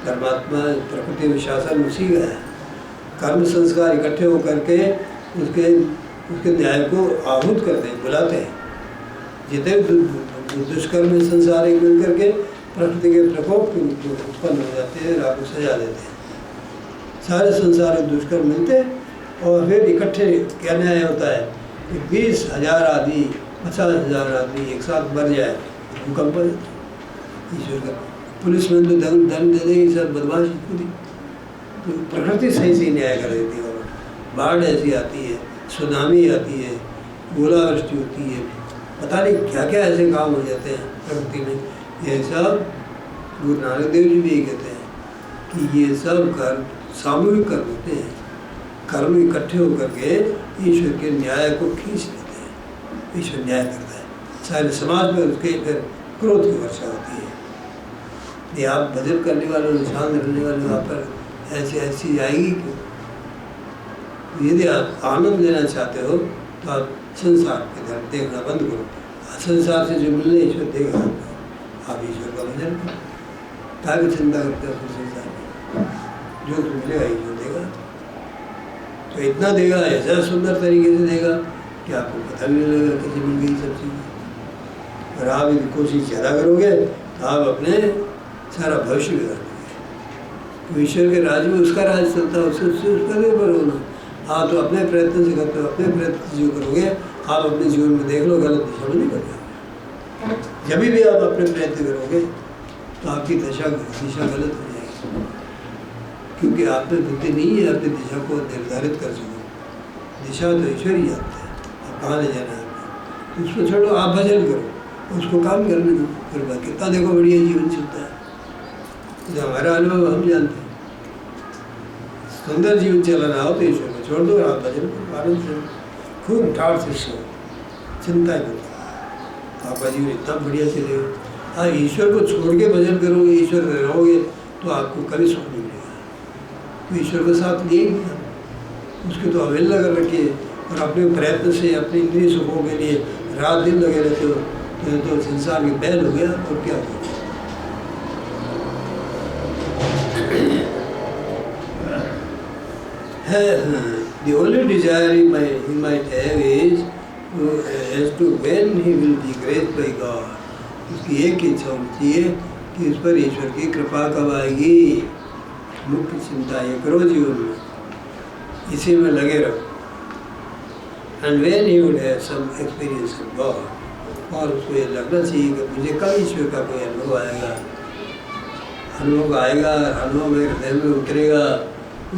परमात्मा प्रकृति में शासन उसी का है। कर्म संस्कार इकट्ठे होकर के उसके न्याय को आहूत करते हैं, बुलाते हैं। जितने दुष्कर्म संसार एक मिल करके प्रकृति के प्रकोप उत्पन्न हो जाते हैं, रात को सजा देते हैं। सारे संसार में दुष्कर्म मिलते हैं और फिर इकट्ठे क्या न्याय होता है कि 20,000 आदमी 50,000 आदमी एक साथ मर जाए, भूकंप ईश्वर का। पुलिस में तो धन दे देगी, सब बदमाशी पूरी। तो प्रकृति सही न्याय कर देती है। और बाढ़ ऐसी आती है, सुनामी आती है, ओलावृष्टि होती है, पता नहीं क्या क्या ऐसे काम हो जाते हैं प्रकृति में। ये सब गुरु नानक देव जी भी यही कहते हैं कि ये सब कर्म सामूहिक कर्म होते हैं। कर्म इकट्ठे होकर के ईश्वर के न्याय को खींच लेते हैं। ईश्वर न्याय करता है, सारे समाज में उसके फिर क्रोध की वर्षा होती है। ये आप भजन करने वालों, निशान रखने वाले वहाँ पर ऐसी आएगी क्यों? यदि आप आनंद लेना चाहते हो तो आप संसार की तरफ देखना बंद करो। संसार से जो मिलने ईश्वर देगा आप ईश्वर का भजन करो। काहे चिंता करते हो? संसार में जो तुम मिलेगा ईश्वर देगा, तो इतना देगा, ऐसा सुंदर तरीके से देगा कि आपको पता भी नहीं लगेगा कैसे मिल गई सब चीज़ें। और आप यदि कोशिश ज़्यादा करोगे तो आप अपने सारा भविष्य बिगाड़ दोगे। तो ईश्वर के राज में उसका राज चलता है, उससे उसका निर्भर होना। आप तो अपने प्रयत्न से करते हो, अपने प्रयत्न से जो करोगे आप अपने जीवन में देख लो गलत दिशा में नहीं बढ़ जाओगे। जब भी आप अपने प्रयत्न करोगे तो आपकी दिशा गलत हो जाएगी, क्योंकि आप में बुद्धि नहीं है अपनी दिशा को निर्धारित कर सको। दिशा तो ईश्वर ही जानता है, आप कहाँ ले जाना है आपको। उसको छोड़ो, आप भजन करो, उसको काम करने दो। फिर बात कितना देखो बढ़िया जीवन चलता है। जो हमारा अनुभव हम जानते हैं, सुंदर जीवन चलाना हो तो ईश्वर को छोड़ दो, आप भजन करो, आनंद से खूब ठाठ से सो, चिंता ही करो, आपका जीवन इतना बढ़िया चलेगा। हाँ, ईश्वर को छोड़ के भजन करोगे, ईश्वर रहोगे तो आपको कभी सुख नहीं मिलेगा। तो ईश्वर का साथ लिए उसके तो अवहेलना कर रखी है और अपने प्रयत्न से अपने इंद्रिय सुखों के लिए रात दिन लगे रहते हो तो संसार की बैल हो गया। और क्या हो The only desire he might have is as to when he will be graced by God. उसकी एक इच्छा होनी चाहिए कि उस पर ईश्वर की कृपा कब आएगी। मुख्य चिंता ये करो जीवन में, इसी में लगे रहो। And when he would have some experience of God, और उसको ये लगना चाहिए कि मुझे कब ईश्वर का कोई अनुभव आएगा। अनुभव मेरे हृदय में उतरेगा,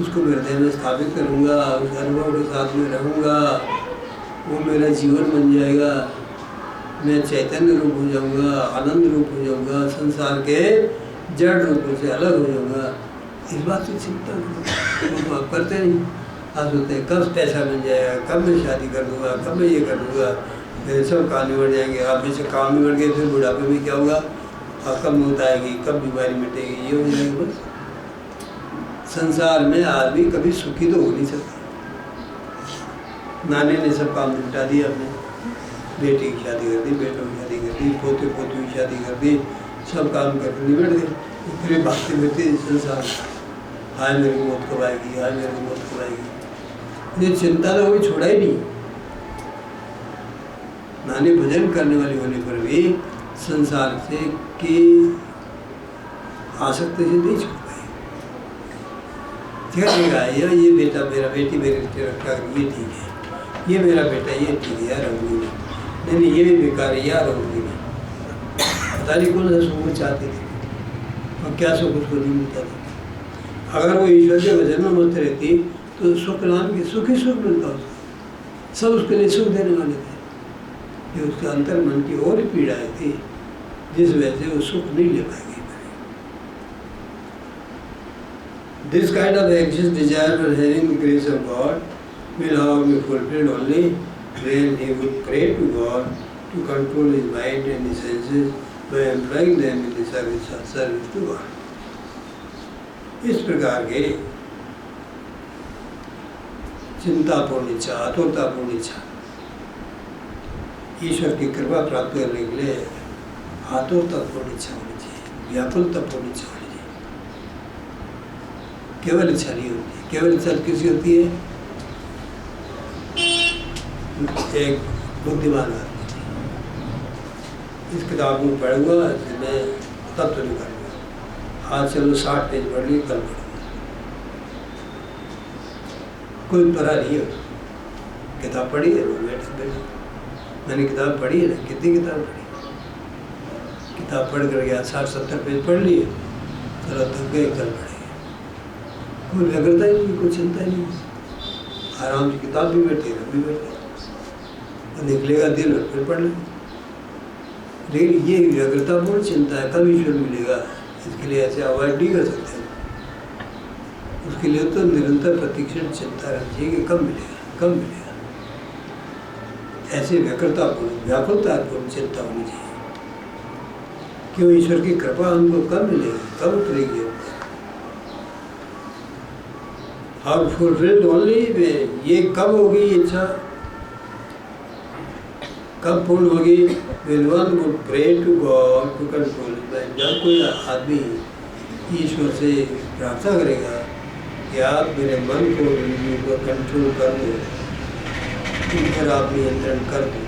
उसको मेरे हृदय में स्थापित करूँगा, उस अनुभव के साथ में रहूँगा, वो मेरा जीवन बन जाएगा। मैं चैतन्य रूप हो जाऊँगा, आनंद रूप हो जाऊँगा, संसार के जड़ रूपों से अलग हो जाऊँगा। इस बात की चिंता वो तो आप करते नहीं। आप सोचते हैं कब पैसा मिल जाएगा, कब मैं शादी कर दूँगा, कब मैं ये कर दूँगा, मेरे सब काम निबड़ जाएंगे। आप जैसे काम निबड़ गए फिर बुढ़ापे में क्या होगा, और कब मौत आएगी, कब बीमारी मिटेगी, ये हो जाएगा। बस संसार में आदमी कभी सुखी तो हो नहीं सकता। नानी ने सब काम निपटा दिया, अपने बेटी की शादी कर दी, बेटों की शादी कर दी, पोते पोती की शादी कर दी, सब काम करके निबट गए। फिर भागते फिरते संसार, हाय मेरे को मौत कब आएगी, हाय मेरे को मौत कब आएगी। ये चिंता तो कभी छोड़ा ही नहीं। नानी भजन करने वाली होने पर भी संसार से की आसक्ति से नहीं छोड़ पाई। क्या देखा ये बेटा मेरा, बेटी मेरे रखा, ये ठीक है, ये मेरा बेटा, ये ठीक है यार, रहूँगी नहीं, ये भी बेकार है यार, रहूँगी मैं। पता नहीं कौन सा सुख चाहते थे और क्या सुख उसको नहीं मिलता था। अगर वो ईश्वर के भजन में मस्त रहती तो सुख नाम के सुख ही सुख मिलता उसको। सब उसके लिए सुख देने वाले थे। ये उसके अंतर मन की और पीड़ाएँ थी जिस वजह से वो सुख नहीं ले पाएगी। This kind of anxious desire for having the grace of God will however be fulfilled only when he would pray to God to control his mind and his senses by employing them in the service to God. इस प्रकार के चिंतापूर्ण इच्छा, आतुरतापूर्ण इच्छा, ईश्वर की कृपा प्राप्त करने के लिए आतुरतापूर्ण इच्छा होनी चाहिए, व्याकुलतापूर्ण इच्छा होनी चाहिए। केवल इच्छा नहीं होती। केवल इच्छा किसी होती है? एक बुद्धिमान आदमी। इस किताब को पढ़ूंगा, मैं तब तो नहीं करूँगा, आज चलो 60 पेज पढ़ लिए, कल पढ़ूंगा। कोई पढ़ा नहीं है, किताब पढ़ी है, बैठे मैंने किताब पढ़ी है ना, कितनी किताब पढ़ी, किताब पढ़ कर गया 60-70 पेज पढ़ लिए, चलो थक गए, कल पढ़ेंगे। कोई व्यग्रता ही नहीं, कोई चिंता ही नहीं, आराम से किताब भी बैठे, रब भी बैठे, निकलेगा दिन और फिर पढ़ लें। लेकिन ये व्यग्रतापूर्ण चिंता है, कब ईश्वर मिलेगा, इसके लिए ऐसे अवॉइड नहीं कर सकते। उसके लिए तो निरंतर प्रतीक्षण चिंता रहनी चाहिए कि कब मिलेगा, कब मिलेगा। ऐसे व्यग्रतापूर्ण, व्याकुलतापूर्ण चिंता होनी चाहिए, क्यों ईश्वर की कृपा हमको कब मिलेगी, कब उतरेगी। और फुलफिल्ड ओनली वे, ये कब होगी इच्छा, कब पूर्ण होगी? When one would pray to God to control his mind. जब कोई आदमी ईश्वर से प्रार्थना करेगा कि आप मेरे मन को कंट्रोल कर दो, इन पर आप नियंत्रण कर दो।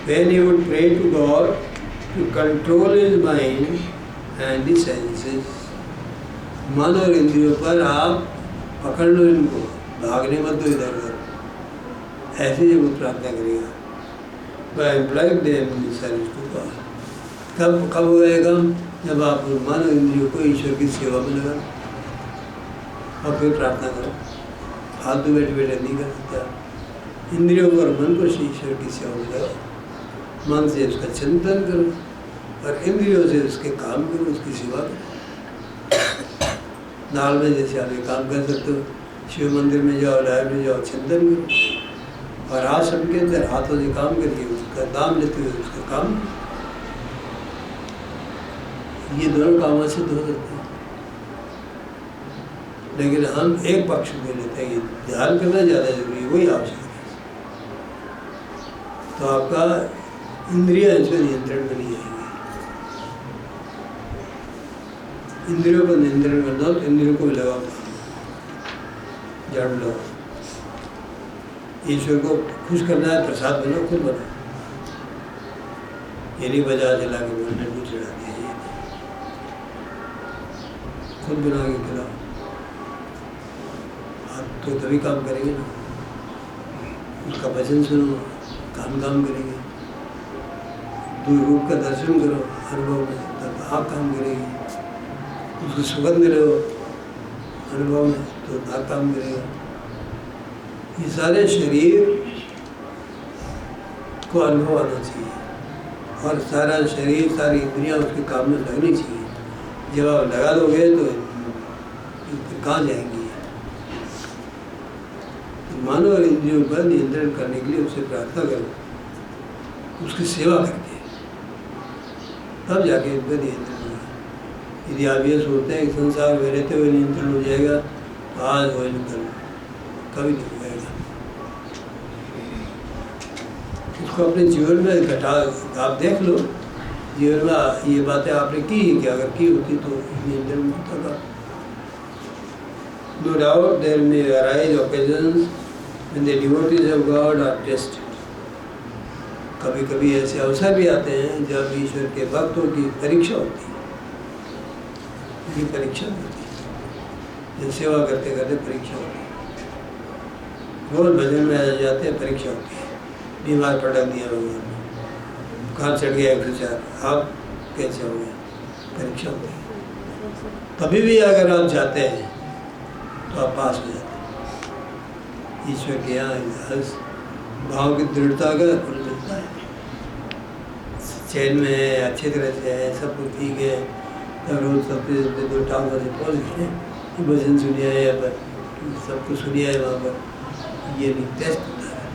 When he would pray to God to control his mind and his senses, मन और इंद्रियों पर आप पकड़ लो इनको, भागने मत दो इधर उधर, ऐसे जब वो प्रार्थना करेगा, कब होएगा? जब आप मन और इंद्रियों को ईश्वर की सेवा में लगा और फिर प्रार्थना करो। फालतू बैठे बैठे नहीं कर सकते आप, इंद्रियों को और मन को ईश्वर की सेवा में लगाओ, मन से उसका चिंतन करो और इंद्रियों से उसके काम करो, उसकी सेवा करो। नाल में जैसे आप ये काम कर सकते हो, शिव मंदिर में जाओ, लाइब्रेरी में जाओ, चिंतन करो, और आश्रम के अंदर हाथों से काम करके उसका नाम लेते हुए उसका काम, ये दोनों कामों से धो सकते हैं। लेकिन हम एक पक्ष में लेते हैं कि ध्यान करना ज़्यादा जरूरी है, वही आवश्यक है। तो आपका इंद्रियां इसमें नियंत्रण में नहीं आएगी। इंद्रियों को नियंत्रण करना हो तो इंद्रियों को भी लगाओ, झाड़ू लगाओ। ईश्वर को खुश करना है, प्रसाद बनाओ, खुद बनाओ, ये नहीं बाजार चला के बोलने को चढ़ा दिया, ये खुद बना के खिलाओ। आप तो तभी काम करेंगे ना, उसका भजन सुनो, काम करेंगे, दूर रूप का दर्शन करो अनुभव में, तब आप काम करेंगे। उसको सुगंध लो अनुभव में, तो आप काम करेगा। ये सारे शरीर को अनुभव आना चाहिए और सारा शरीर, सारी इंद्रियां उसके काम में लगनी चाहिए। जब आप लगा दोगे तो कहाँ जाएंगी? तो मन और इंद्रियों पर नियंत्रण करने के लिए उससे प्रार्थना करो, उसकी सेवा करके, तब जाके इन पर नियंत्रण होगा। यदि आप ये सोचते हैं कि संसार में रहते हुए नियंत्रण हो जाएगा, तो आज हो निकल कभी नहीं हो जाएगा। उसको अपने जीवन में घटा, आप देख लो जीवन में ये बातें आपने की कि अगर की होती तो नियंत्रण में होता था। No doubt there may arise occasions when the devotees of God are tested. कभी कभी ऐसे अवसर भी आते हैं जब ईश्वर के भक्तों की परीक्षा होती है, परीक्षा होती है, जब सेवा करते करते परीक्षा होती है। रोज भजन में आ जाते हैं, परीक्षा होती है, बीमार पड़ा दिया भगवान, बुखार चढ़ गया 104, आप कैसे हो गए, परीक्षा होती है। तभी भी अगर आप जाते हैं तो आप पास हो जाते हैं। ईश्वर के यहाँ भाव की दृढ़ता का फल मिलता है, चैन में है, अच्छी तरह से है, सब कुछ ठीक है, तब रोज सबसे 2 बजे पहुँच गए, भजन सुनिया है, या पर सब कुछ सुनिया है वहाँ पर। ये नहीं, टेस्ट होता है,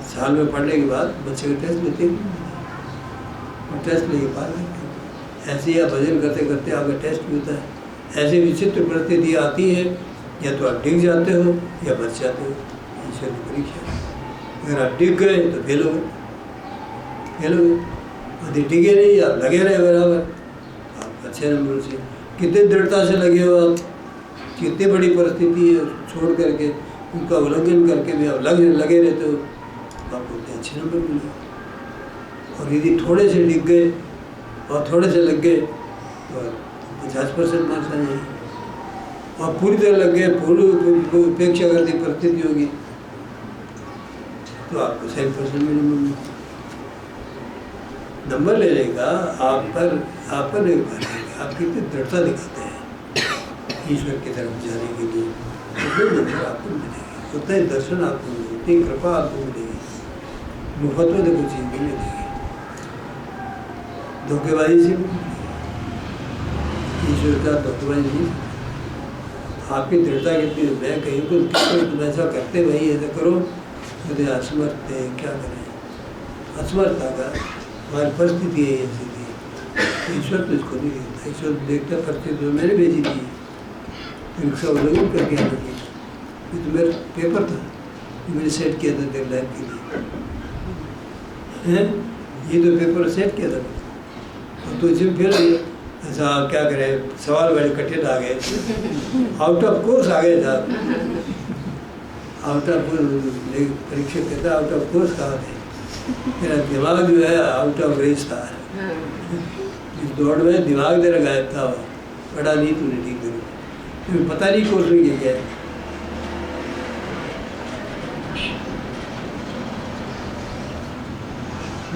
साल में पढ़ने के बाद बच्चे का टेस्ट लेते हैं और टेस्ट लेके पास करते हैं। ऐसे ही आप भजन करते करते आपका टेस्ट भी होता है। ऐसे विचित्र परिस्थिति आती है, या तो आप डिग जाते हो या बच जाते हो। ईश्वर की परीक्षा, अगर आप डिग गए तो फेल हो गए, यदि डिगे नहीं, आप लगे रहे बराबर, आपका अच्छे नंबर से। कितनी दृढ़ता से लगे हो आप, कितनी बड़ी परिस्थिति है छोड़ करके उनका उल्लंघन करके भी आप लगे रहते हो, आपको उतने अच्छे नंबर मिले। और यदि थोड़े से डिग गए और थोड़े से लग गए तो 50% मार्क्स आ जाएंगे। और पूरी तरह लग गए, पूरी उपेक्षा करती परिस्थिति होगी तो आपको 100% मिलेंगे। नंबर लेने का आप पर निर्भर है, आप कितनी दृढ़ता दिखाते हैं ईश्वर की तरफ जाने के लिए, उतने नंबर आपको मिलेंगे, उतना ही दर्शन आपको मिलेगी, उतनी कृपा आपको मिलेगी। मुफ्त में तो कोई चीज़ नहीं मिलेगी, धोखेबाजी से ईश्वर का धोखेबाजी नहीं। आपकी दृढ़ता कितनी है, मैं कहीं को तुम ऐसा करते भाई ऐसा करो, मुझे असमर्थ है, क्या करें, असमर्थता का हमारी परिस्थिति है ऐसी थी। ईश्वर तो इसको नहीं देखता, ईश्वर देखता परिस्थिति तो मैंने भेजी थी, रिक्शा उल्लंघन करके आने की, ये तो मेरा पेपर था, मैंने सेट किया था तेरे लाइफ के लिए हैं, ये तो पेपर सेट किया था तो जिम फिर ऐसा क्या करें, सवाल बड़े कठिन आ गए, आउट ऑफ कोर्स आ गए था, आउट ऑफ परीक्षक कहता आउट ऑफ कोर्स कहा थे, मेरा दिमाग जो है आउट ऑफ रेस था, इस दौड़ में दिमाग तेरा गायब था, पढ़ा नहीं तूने ठीक करो, तुम्हें पता नहीं कोर्स में क्या है।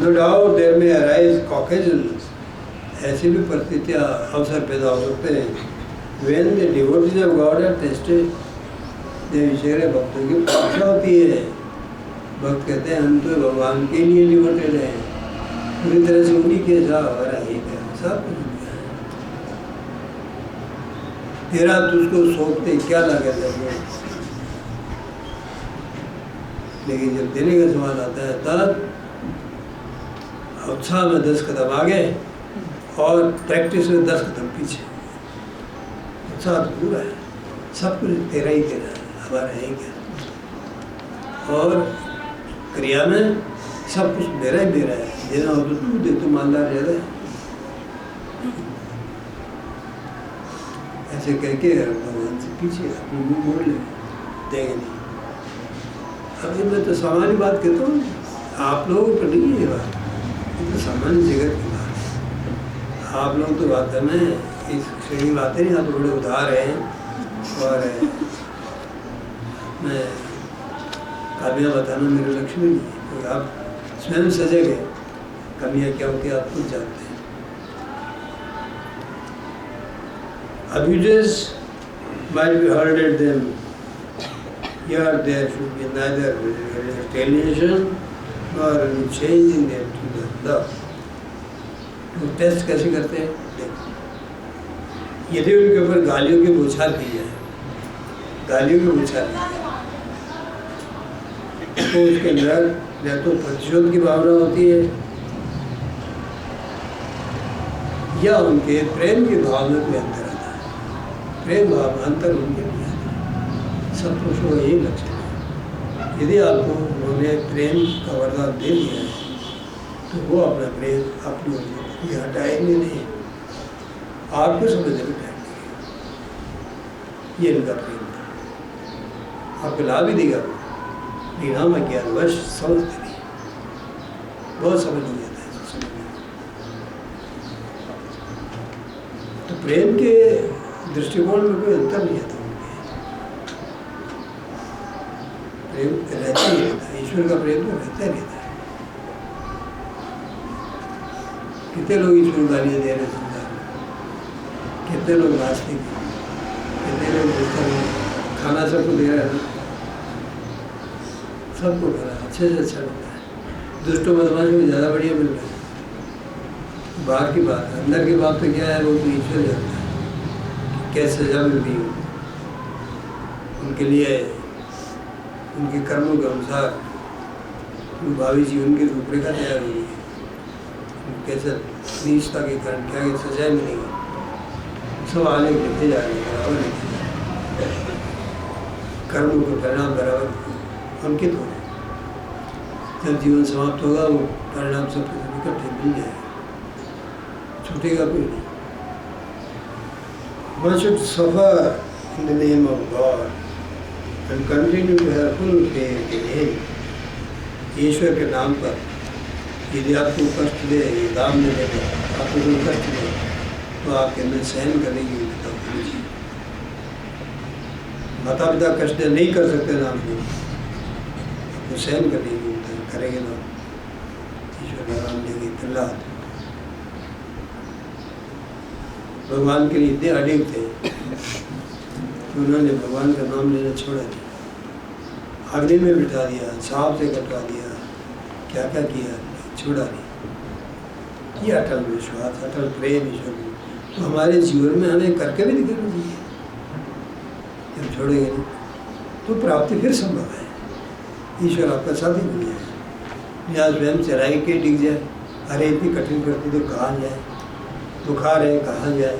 No doubt there may arise Caucasians, ऐसी भी परिस्थितियाँ अवसर पैदा हो सकते हैं। When the devotees of God are tested, विशेष भक्तों की परीक्षा होती है। भक्त कहते हैं हम तो भगवान के लिए डिवोटेड हैं, पूरी तरह से उन्हीं के साथ हमारा एक है, सब कुछ है। तेरा तुझको सौंपते क्या लागत है, लेकिन जब देने का सवाल आता है तब उत्साह में 10 कदम आगे और प्रैक्टिस में 10 कदम पीछे। उत्साह तो पूरा है, सब कुछ तेरा ही तेरा है, हमारा है क्या, और क्रिया में सब कुछ मेरा ही मेरा है, देना हो तो तू दे, तू मानदार ज़्यादा है। ऐसे कह के भगवान से पीछे अपनी मुँह मोड़ ले, देंगे नहीं। अभी मैं तो सामान्य बात कहता हूँ, आप लोगों पर नहीं है ये बात, तो सामान्य जगत की बात है। आप लोग तो बात में इस श्रेणी बातें नहीं, आप बड़े उदार हैं और मैं कामियाँ बताना मेरा लक्ष्य भी नहीं है, क्योंकि आप स्वयं सजग हैं, कमियाँ क्या होती है आप खुद जानते हैं। Abuses might be hurled at them. Here there should be neither retaliation nor any change in their love. तो टेस्ट कैसे करते हैं देखो, यदि उनके ऊपर गालियों की बौछार की जाए, गालियों की बौछार की जाए तो उसके अंदर या तो प्रतिशोध की भावना होती है या उनके प्रेम की भाव में कोई अंतर आता है, प्रेम भाव अंतर उनके लिए आता है। सब पुरुषों का यही लक्ष्य है। यदि आपको उन्होंने प्रेम का वरदान दे दिया है तो वो अपना प्रेम अपनी ओर से हटाएंगे नहीं, आपको समझने में टाइम लगेगा। ये इनका प्रेम था, आपको लाभ भी देगा, लेकिन हम अज्ञानवश समझते नहीं, बहुत समझ नहीं आता है समझने। तो प्रेम के दृष्टिकोण में कोई अंतर नहीं आता उनके, प्रेम रहता ही रहता है, ईश्वर का प्रेम तो रहता ही रहता है। कितने लोग ईश्वर गालियाँ दे रहे संसार में, कितने लोग नास्तिक, कितने लोग खाना सबको दे रहे हैं, सबको करा अच्छे से अच्छा मिल रहा है, दुष्टों बदमाशों को ज़्यादा बढ़िया मिल रहा है। बाहर की बात है, अंदर की बात तो क्या है, वो तो ईश्वर जानता है क्या सजा मिल रही हो उनके लिए, उनके कर्मों के अनुसार भावी जीवन की रूपरेखा तैयार हुई है, कैसे नीचता के कारण क्या क्या सजाएं मिलेगी, सब आने लिखे जा रहे हैं, बराबर लिखे जा रहे हैं, कर्मों के परिणाम बराबर अंकित हो रहे हैं। जब जीवन समाप्त होगा वो परिणाम सबके सब इकट्ठे मिल जाएगा, छूटेगा कोई नहीं। One should suffer in the name of God and continue to have full faith in Him. ईश्वर के नाम पर यदि आपको कष्ट दे, ये दाम में देगा, आपको कोई कष्ट दे, तो आपके अंदर सहन करने की विधता होनी चाहिए। माता पिता कष्ट नहीं कर सकते ना आपको, तो सहन करने की विधता करेंगे ना। ईश्वर का नाम लेंगे, प्रहलाद भगवान के लिए इतने अडिग थे कि उन्होंने भगवान का नाम लेना छोड़ा नहीं। अग्नि में बिठा दिया, सांप से कटवा दिया, क्या क्या किया, छोड़ा नहीं। ये अटल विश्वास, अटल प्रेम ईश्वर में तो हमारे जीवन में हमें करके भी दिखाना चाहिए। जब छोड़ेंगे नहीं तो प्राप्ति फिर संभव है। ईश्वर आपका साथी बन जाए। या स्वयं चराई के डिग जाए, अरे इतनी कठिन करती तो कहाँ जाए, बुखार है कहाँ जाए,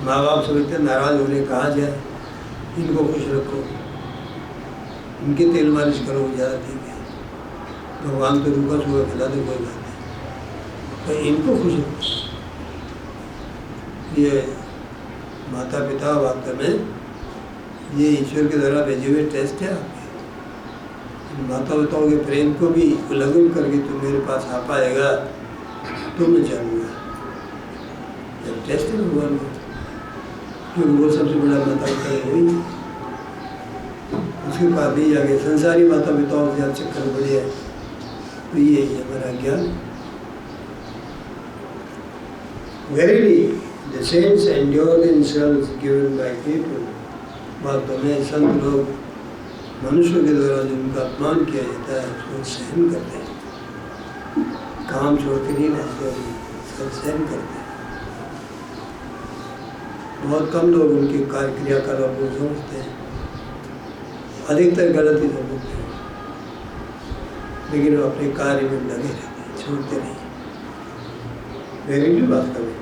माँ बाप से इतने नाराज हो रहे कहाँ जाए, इनको खुश रखो, इनके तेल मालिश करो, ज़्यादा ठीक है। भगवान तो रूखा सूखा खिला दो, कोई बात नहीं, तो इनको खुश रखो। ये माता पिता वास्तव में ये ईश्वर के द्वारा भेजे हुए टेस्ट है आपके। माता पिताओं के प्रेम को भी उल्लंघन करके तुम मेरे पास आ पाएगा तो मैं जानूँगा। जब टेस्ट है भगवान को, क्योंकि वो सबसे बड़ा माता पिता है वही, उसके पास नहीं जाके संसारी माता पिताओं से आप चक्कर बढ़े है, तो ये हमारा ज्ञान। Verily, the saints endure the insults given by people. वास्तव में संत लोग मनुष्य के द्वारा जिनका अपमान किया जाता है उसको सहन करते हैं, काम छोड़ के नहीं रहते, सब सहन करते हैं। बहुत कम लोग उनकी कार्य क्रियाकलाप को समझते हैं, अधिकतर गलत ही समझते हैं, लेकिन वो अपने कार्य में लगे रहते हैं, छोड़ते नहीं। वेरी बात करें,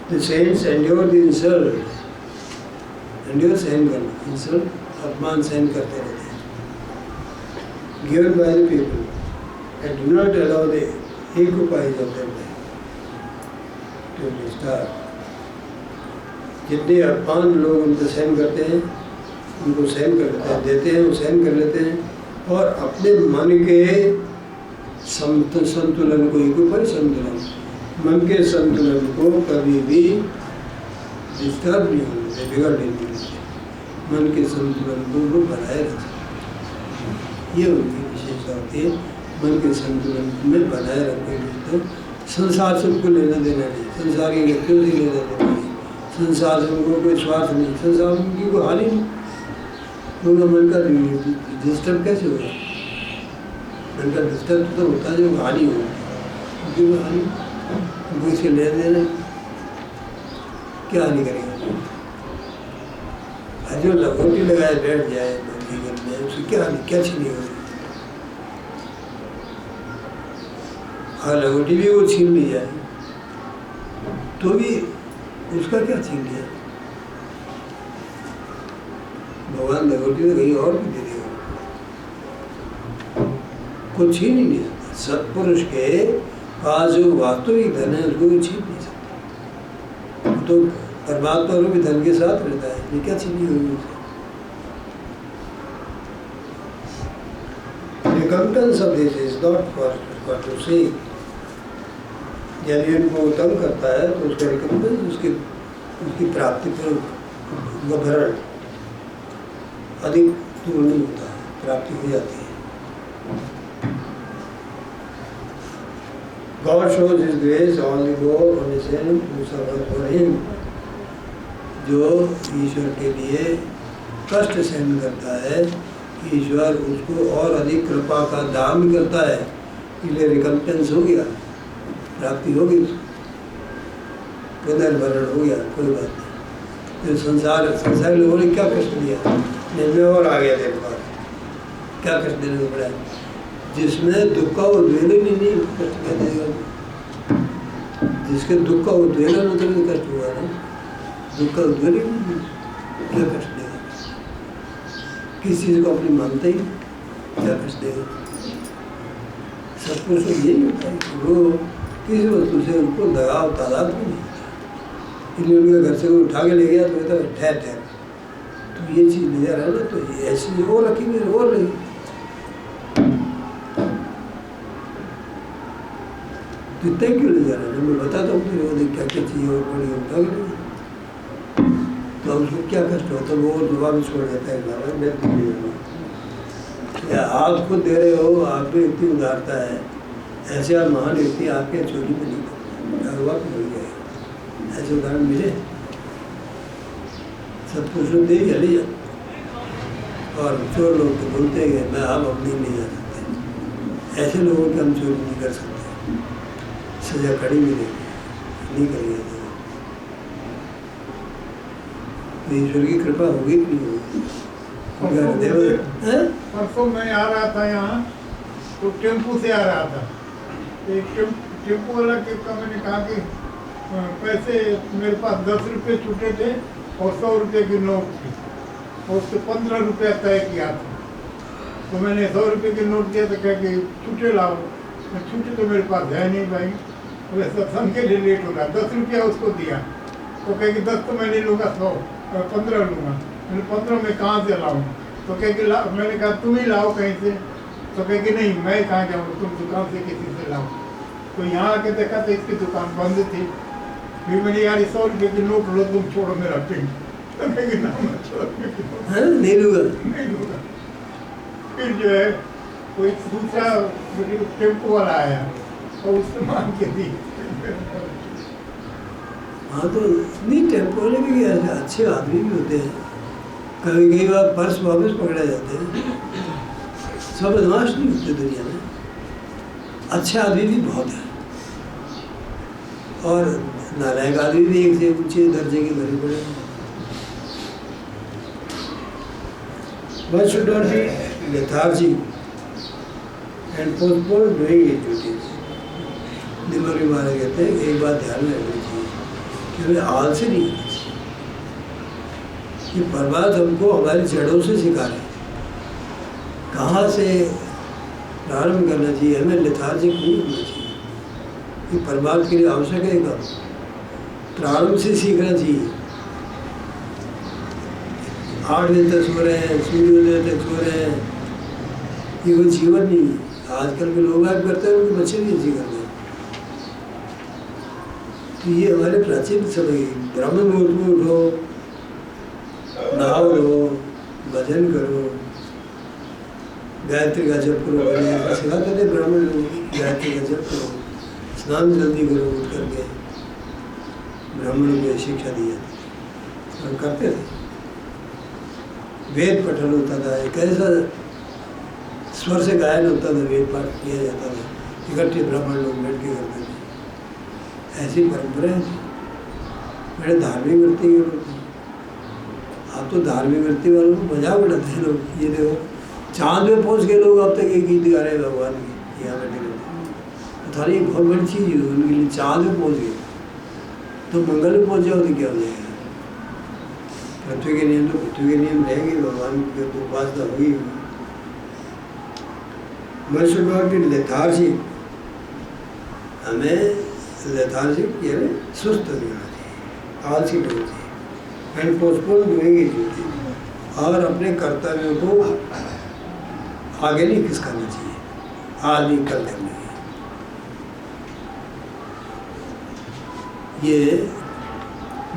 the saints endure the insult, endure सहन करना, insult अपमान सहन करते रहते हैं, given by the people, and do not allow the equipoise of their life to be disturbed. जितने अपमान लोग उनको सहन करते हैं, उनको सहन कर लेते हैं, देते हैं, वो सहन कर लेते हैं, और अपने मन के संतुलन को, इक्विपॉइस संतुलन, मन के संतुलन को कभी भी डिस्टर्ब नहीं होने देते, बिगड़ नहीं देते, मन के संतुलन को वो बनाए रखते। ये उनकी विशेषता होती है, मन के संतुलन में बनाए रखेंगे तो संसार से उनको लेना देना नहीं, संसार के व्यक्तियों से लेना देना नहीं, संसार से उनको कोई स्वार्थ नहीं, संसार में उनकी कोई हानि नहीं। उनका मन का डिस्टर्ब कैसे होगा? मन का डिस्टर्ब तो होता है जो हानि होगी, उनकी कोई हानि, उनको इसके लेना देना क्या हानि करेगा? जो लंगोटी लगाए बैठ जाए जीवन में, उसकी क्या हानि, क्या छीनी होगी? अगर लंगोटी भी वो छीन ली जाए तो भी उसका क्या छीन लिया? भगवान लंगोटी तो कहीं और भी दे देगा, कुछ छीन ही नहीं सकता। सत्पुरुष के पास जो वास्तविक धन है उसको भी छीन नहीं सकता, तो परमात्मा को भी धन के साथ रहता है, ये क्या छीनी होगी उसे? Recompense of this is not for to see. यदि उनको तंग करता है तो उसका रिकम्पेंस, उसकी प्राप्ति पर भरण अधिक दूर नहीं होता है, प्राप्ति हो जाती है। God shows His grace all the more on His hand who suffer for Him. जो ईश्वर के लिए कष्ट सहन करता है, ईश्वर उसको और अधिक कृपा का दान करता है, इसलिए रिकम्पेंस हो गया, प्राप्ति होगी, पुनर्भरण हो गया, कोई बात नहीं। तो संसार लोगों ने क्या कष्ट दिया, मैं और आ गया तेरे पास, क्या कष्ट देने को पड़ा? जिसमें दुख का उद्वेलन ही नहीं, कष्ट क्या देगा? जिसके दुख का उद्वेलन होता है कष्ट हुआ ना, दुख का उद्वेलन नहीं, क्या कष्ट देगा? किस चीज़ को अपनी मानते ही क्या कष्ट देगा? सत्पुरुष को यही होता है कि वो किसी वस्तु से उनको लगाव तादाद भी नहीं होता, इसलिए उनके घर से कोई उठा के ले गया तो कहता ठहर ठहर, तो ये चीज़ ले जा रहा है ना, तो ये ऐसी और रखी मेरे और नहीं। तो इतना क्यों ले जा रहा है? मैं बताता हूँ तुझे, वो देख क्या क्या चीज़ और बड़ी उठा के ले, तो उसको क्या कष्ट होता है, वो दुआ भी छोड़ देता है। बाबा मैं तो नहीं जाऊँगा। या आप खुद दे रहे हो, आप भी इतनी उदारता है, ऐसे आप महान व्यक्ति आपके चोरी में नहीं हुआ मिल गए, ऐसे उदाहरण मिले सब कुछ लोग दे चले जाओ। और चोर लोग तो बोलते हैं मैं आप अपनी नहीं जा सकते, ऐसे लोगों की हम चोरी नहीं कर सकते, सजा कड़ी मिलेगी, नहीं करेंगे तो ईश्वर की कृपा होगी कि नहीं होगी? परसों मैं आ रहा था यहाँ, तो टेम्पू से आ रहा था, एक टेम्पू वाला का मैंने कहा कि पैसे मेरे पास 10 रुपये छूटे थे और 100 रुपये की नोट थी, और उससे 15 रुपया तय किया था। तो मैंने 100 रुपये की नोट दिया तो कह कि छूटे लाओ, छूटे तो मेरे पास है नहीं भाई, बोले सत्संग के लिए लेट होगा। 10 रुपया उसको दिया, तो कहे कि 10 तो मैं नहीं लूँगा, 15 लूँगा। मैंने 15 में कहाँ से लाऊँ? तो कहे कि मैंने कहा तुम ही लाओ कहीं से, तो कहे कि नहीं मैं कहाँ जाऊँ, तुम दुकान से किसी से लाओ। तो यहाँ आके देखा तो इसकी दुकान बंद थी। फिर मैंने यार 100 रुपये की नोट लो, तुम छोड़ो मेरा पिन। तो कहे कि ना मैं नहीं लूँगा। फिर जो है कोई दूसरा टेम्पो वाला आया और उससे मांग के दी। हाँ तो नहीं, टेम्पो वाले भी अच्छे आदमी भी होते हैं, कभी कई बार पर्स वापस पकड़ा जाते हैं, सब बदमाश नहीं होते दुनिया में, अच्छे आदमी भी बहुत है और नालायक आदमी भी एक से ऊंचे दर्जे के भरे पड़े हैं। One should not be lethargic and postpone doing his duties. दिमाग में मारे कहते हैं एक बात ध्यान में रखनी चाहिए कि हमें आलसी नहीं होना चाहिए, कि परमात्मा हमको हमारी जड़ों से सिखा रहे, कहाँ से प्रारंभ करना चाहिए, हमें लेथार्जिक नहीं होना चाहिए, कि परमात्मा के लिए आवश्यक है काम, प्रारंभ से सीखना चाहिए। 8 बजे तक सो रहे हैं, सूर्योदय तक सो रहे हैं, ये कोई जीवन नहीं है। आजकल के लोग आप करते हैं, उनके बच्चे भी ऐसे करते हैं। तो ये हमारे प्राचीन समय, ब्राह्मण मुहूर्त में उठो, नहाओ लो, भजन करो, गायत्री का जप करो, सिखाते थे ब्राह्मण लोग गायत्री का जप करो, स्नान जल्दी करो, उठ करके ब्राह्मणों को शिक्षा दी जाती, और करते थे। वेद पठन होता था, एक ऐसा स्वर से गायन होता था, वेद पाठ किया जाता था, इकट्ठे ब्राह्मण लोग बैठ के करते थे। ऐसी परंपरा है, बड़े धार्मिक वृत्ति के लोग। आप तो धार्मिक वृत्ति वालों को मजाक उड़ाते हैं लोग। ये देखो चांद में पहुंच गए लोग, अब तक ये गीत गा रहे हैं भगवान की, यहाँ बैठे रहते। तो ये बहुत बड़ी चीज़ है उनके लिए, चांद में पहुँच गए तो मंगल में पहुँच जाओ तो क्या हो जाएगा? पृथ्वी के नियम तो पृथ्वी के नियम रहेंगे, भगवान की तो उपासना होगी। मन लेथार्जिक, हमें लेथार्जिक यानी सुस्त नहीं होना चाहिए, आलसी नहीं होना चाहिए, and postpone doing his duty, और अपने कर्तव्यों को आगे नहीं खिसकाना चाहिए, आज नहीं कल करना है। ये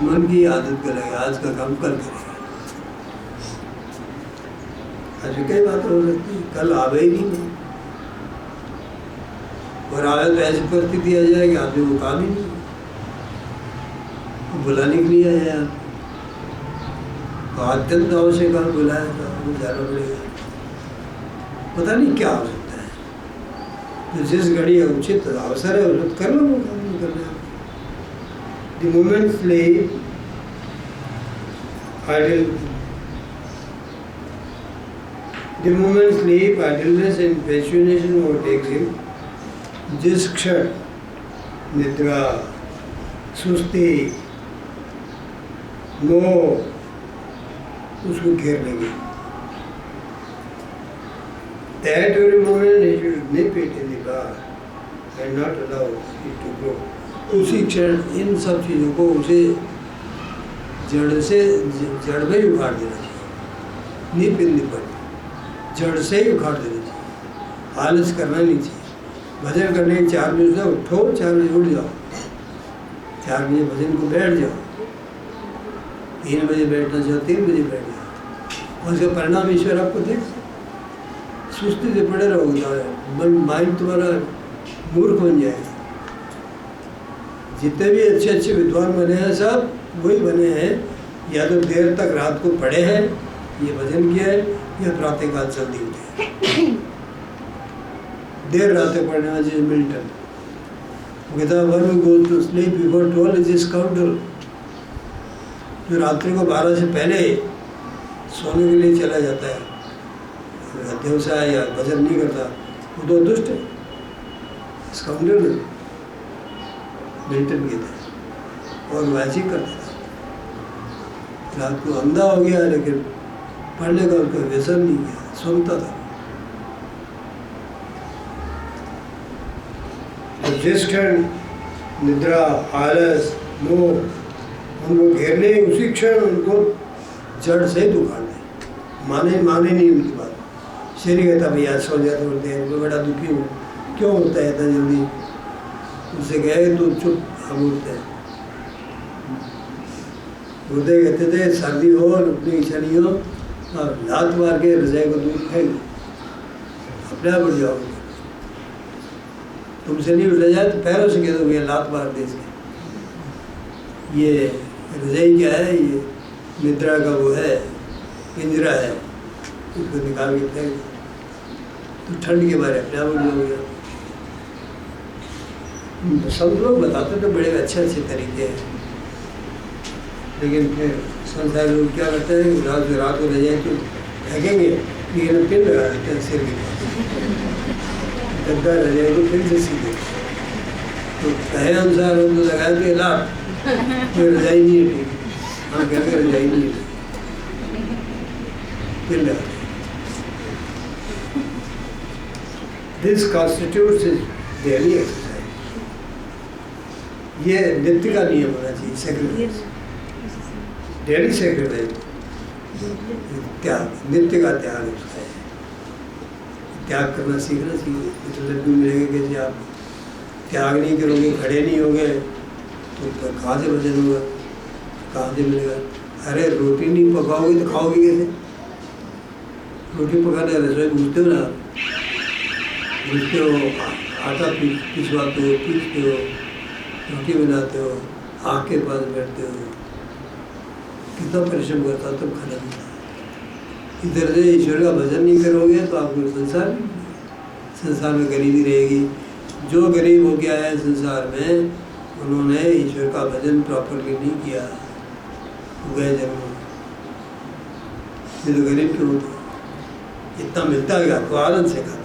मन की आदत करेगा, आज का काम कल करेगा। आज कई बात हो सकती है, कल आवे ही नहीं, और आए तो ऐसी परिस्थिति आ जाए कि आदमी को काम ही नहीं, बुलाने के लिए आया आप, तो अत्यंत आवश्यक आप बुलाया था, वो जाना पड़ेगा। पता नहीं क्या हो सकता है, तो जिस घड़ी उचित अवसर है उस कर लो, वो काम नहीं करना है। The moment sleep, idleness and fascination overtakes him, जिस क्षण निद्रा, सुस्ती, मोह उसको घेर लेंगे, that very moment he should nip it in the bud and not allow it to grow. उसी क्षण इन सब चीज़ों को उसे जड़ में ही उखाड़ देना चाहिए, नींद पिंदी पड़ी जड़ से ही उखाड़ देना चाहिए। आलस करना नहीं चाहिए। भजन करने के 4 बजे से उठो, 4 बजे उठ जाओ, 4 बजे भजन को बैठ जाओ, 3 बजे बैठना चाहो 3 बजे बैठ जाओ, और उसका परिणाम ईश्वर आपको देख। सुस्ती से पड़े रहोगे, माइंड तुम्हारा मूर्ख बन जाएगा। जितने भी अच्छे अच्छे विद्वान बने हैं सब वही बने हैं, या तो देर तक रात को पढ़े हैं, ये भजन किया है, या प्रातःकाल जल्दी उठे। देर रात तक पढ़ने वाले जैसे मिल्टन, वो कहता है one who goes to sleep before 12 is a scoundrel. जो रात्रि को 12 से पहले सोने के लिए चला जाता है, व्यवसाय या भजन नहीं करता, वो तो दुष्ट है, स्काउंडरल है, मिल्टन कहता है। और वैसे ही करता था, रात को अंधा हो गया लेकिन पढ़ने का उसका व्यसन नहीं किया, सुनता था। जिस क्षण निद्रा, आलस, मोह उनको घेरने, उसी क्षण उनको जड़ से उखाड़ दे। माने नहीं उनकी बात। शरीर कहता भैया सो जाते बोलते हैं, मैं बड़ा दुखी हूँ, क्यों होता है इतना जल्दी? उससे कहे तो चुप, हम उठते हैं। उठते कहते थे सर्दी हो, अपनी इच्छा नहीं हो, आप लात मार के रजाई को दूर फेंक, अपने आप उठ जाओगे। तुमसे नहीं उठा जाए तो पैरों से कह दो भैया लात मार दे इसके। ये रजाई क्या है? ये निद्रा का वो है, पिंजरा है, उसको निकाल के फेंक तो ठंड के बारे अपने आप उठ जाओगे। सब लोग बताते तो बड़े अच्छे तरीके हैं, लेकिन फिर संसार लोग क्या करते हैं, रात को रजाई तो फेंकेंगे, लेकिन पिन लगा देते हैं सिर के पास, गद्दा रजाई को फिर से सीधे। तो कहे अनुसार हम तो लगाए थे लाभ, कोई रजाई नहीं है, हम कहते रजाई नहीं है, पिन लगा। This constitutes daily exercise. ये नित्य का नियम होना चाहिए, सेक्रेटरी डेली सेक्रेटरी त्याग, नित्य का त्याग उसका है। त्याग करना सीखना चाहिए। तो लड्डू मिलेंगे कैसे? आप त्याग नहीं करोगे, खड़े नहीं होगे तो कहाँ से भजन होगा, कहाँ से मिलेगा? अरे रोटी नहीं पकाओगे तो खाओगे कैसे? रोटी पकाने रसोई पूछते हो ना, पूछते हो, आटा पिसवाते हो, पीसते हो, रोटी बनाते हो, आग के पास बैठते हो, कितना परिश्रम करता तब खाना मिलता है। इधर से ईश्वर का भजन नहीं करोगे तो आपको संसार में गरीबी रहेगी। जो गरीब हो गया है संसार में, उन्होंने ईश्वर का भजन प्रॉपरली नहीं किया, गए जन्म ये तो गरीब क्यों होता? इतना मिलता है आपको, आनंद से खाता है।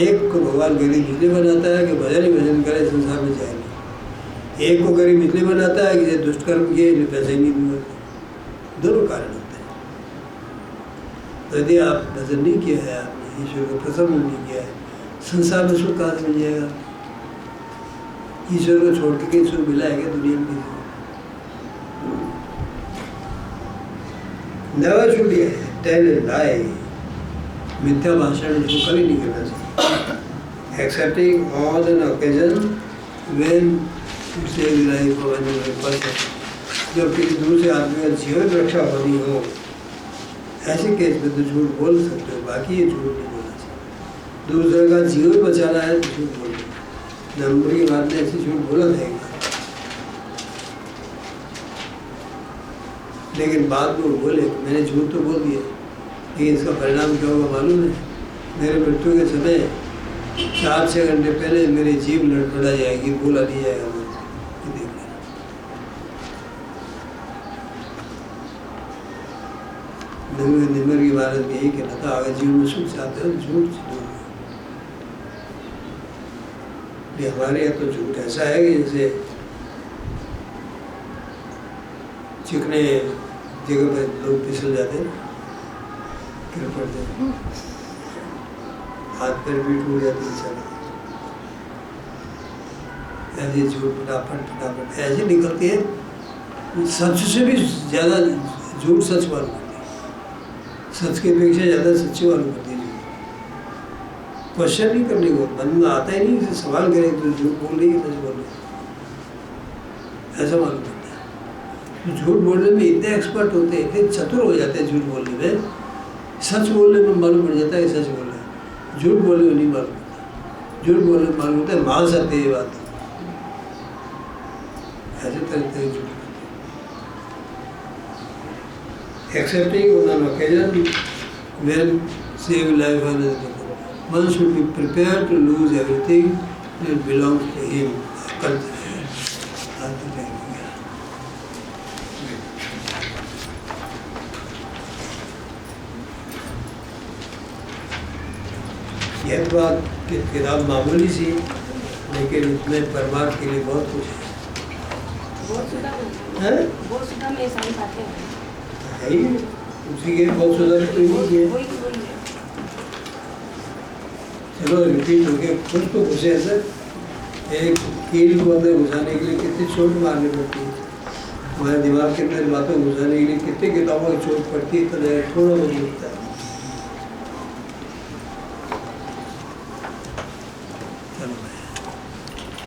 एक को भगवान गरीब इसलिए बनाता है कि भजन ही भजन करे, संसार में जाएंगे। एक को गरीब इसलिए बनाता है कि दुष्ट कर्म किए इसलिए पैसे ही नहीं दूंगा। दोनों कारण होते हैं। तो यदि आप भजन नहीं किया है, आपने ईश्वर को प्रसन्न नहीं किया है, संसार में सुख कहाँ से मिल जाएगा? ईश्वर को छोड़ के सुख मिला है क्या दुनिया में? Never should tell a lie. मिथ्या भाषण इसको कभी नहीं करना चाहिए। Excepting on an occasion when you say life of another person. जब किसी दूसरे आदमी का जीवन रक्षा होनी हो, ऐसे केस में तो झूठ बोल सकते हो, बाकी ये झूठ नहीं बोलना चाहिए। दूसरे का जीवन बचाना है तो झूठ बोलो। नंबर की बात ने ऐसी झूठ बोला था, लेकिन बाद में वो बोले मैंने झूठ तो बोल दिया, लेकिन इसका परिणाम क्या होगा मालूम है? मेरे मृत्यु के समय 4-6 घंटे पहले मेरी जीभ लड़खड़ा जाएगी, बोला नहीं जाएगा। देख लेना। निर्मल की भारत में यही कहना था, अगर जीवन में सुख चाहते हो झूठ से दूर। हमारे यहाँ तो झूठ ऐसा है कि जैसे चिकने जगह पर लोग फिसल जाते हैं, गिर पड़ते हैं, हाथ पैर भी टूट जाते हैं। ऐसे झूठ फटाफट ऐसे निकलती है। सच से भी ज़्यादा झूठ सच मालूम करती है, सच के अपेक्षा ज़्यादा सच्ची मालूम करती है झूठ। क्वेश्चन नहीं करने को मन में आता ही नहीं, सवाल करे तो झूठ बोल रही है सच बोल रही है, ऐसा मालूम करता है। तो झूठ बोलने में इतने एक्सपर्ट होते हैं, इतने चतुर हो जाते हैं झूठ बोलने में। सच बोलने में मालूम पड़ जाता है कि सच बोल रहा है, झूठ बोलने में नहीं मालूम होता। झूठ बोलने में मालूम होता है मान सकते ये बात, ऐसे तरह झूठ। Accepting on an occasion when save life and one should be prepared to lose everything that belongs to him. यह बात की किताब मामूली सी, लेकिन इसमें परमार्थ के लिए बहुत कुछ है। बहुत सुधा में सारी बातें हैं। है ही उसी के बहुत सुधार कोई नहीं किया। चलो रिपीट हो गया, कुछ तो घुसे अंदर। एक कील को अंदर घुसाने के लिए कितनी चोट मारनी पड़ती है, हमारे दिमाग के अंदर बातों घुसाने के लिए कितनी किताबों की चोट पड़ती है, तो थोड़ा बहुत मिलता है।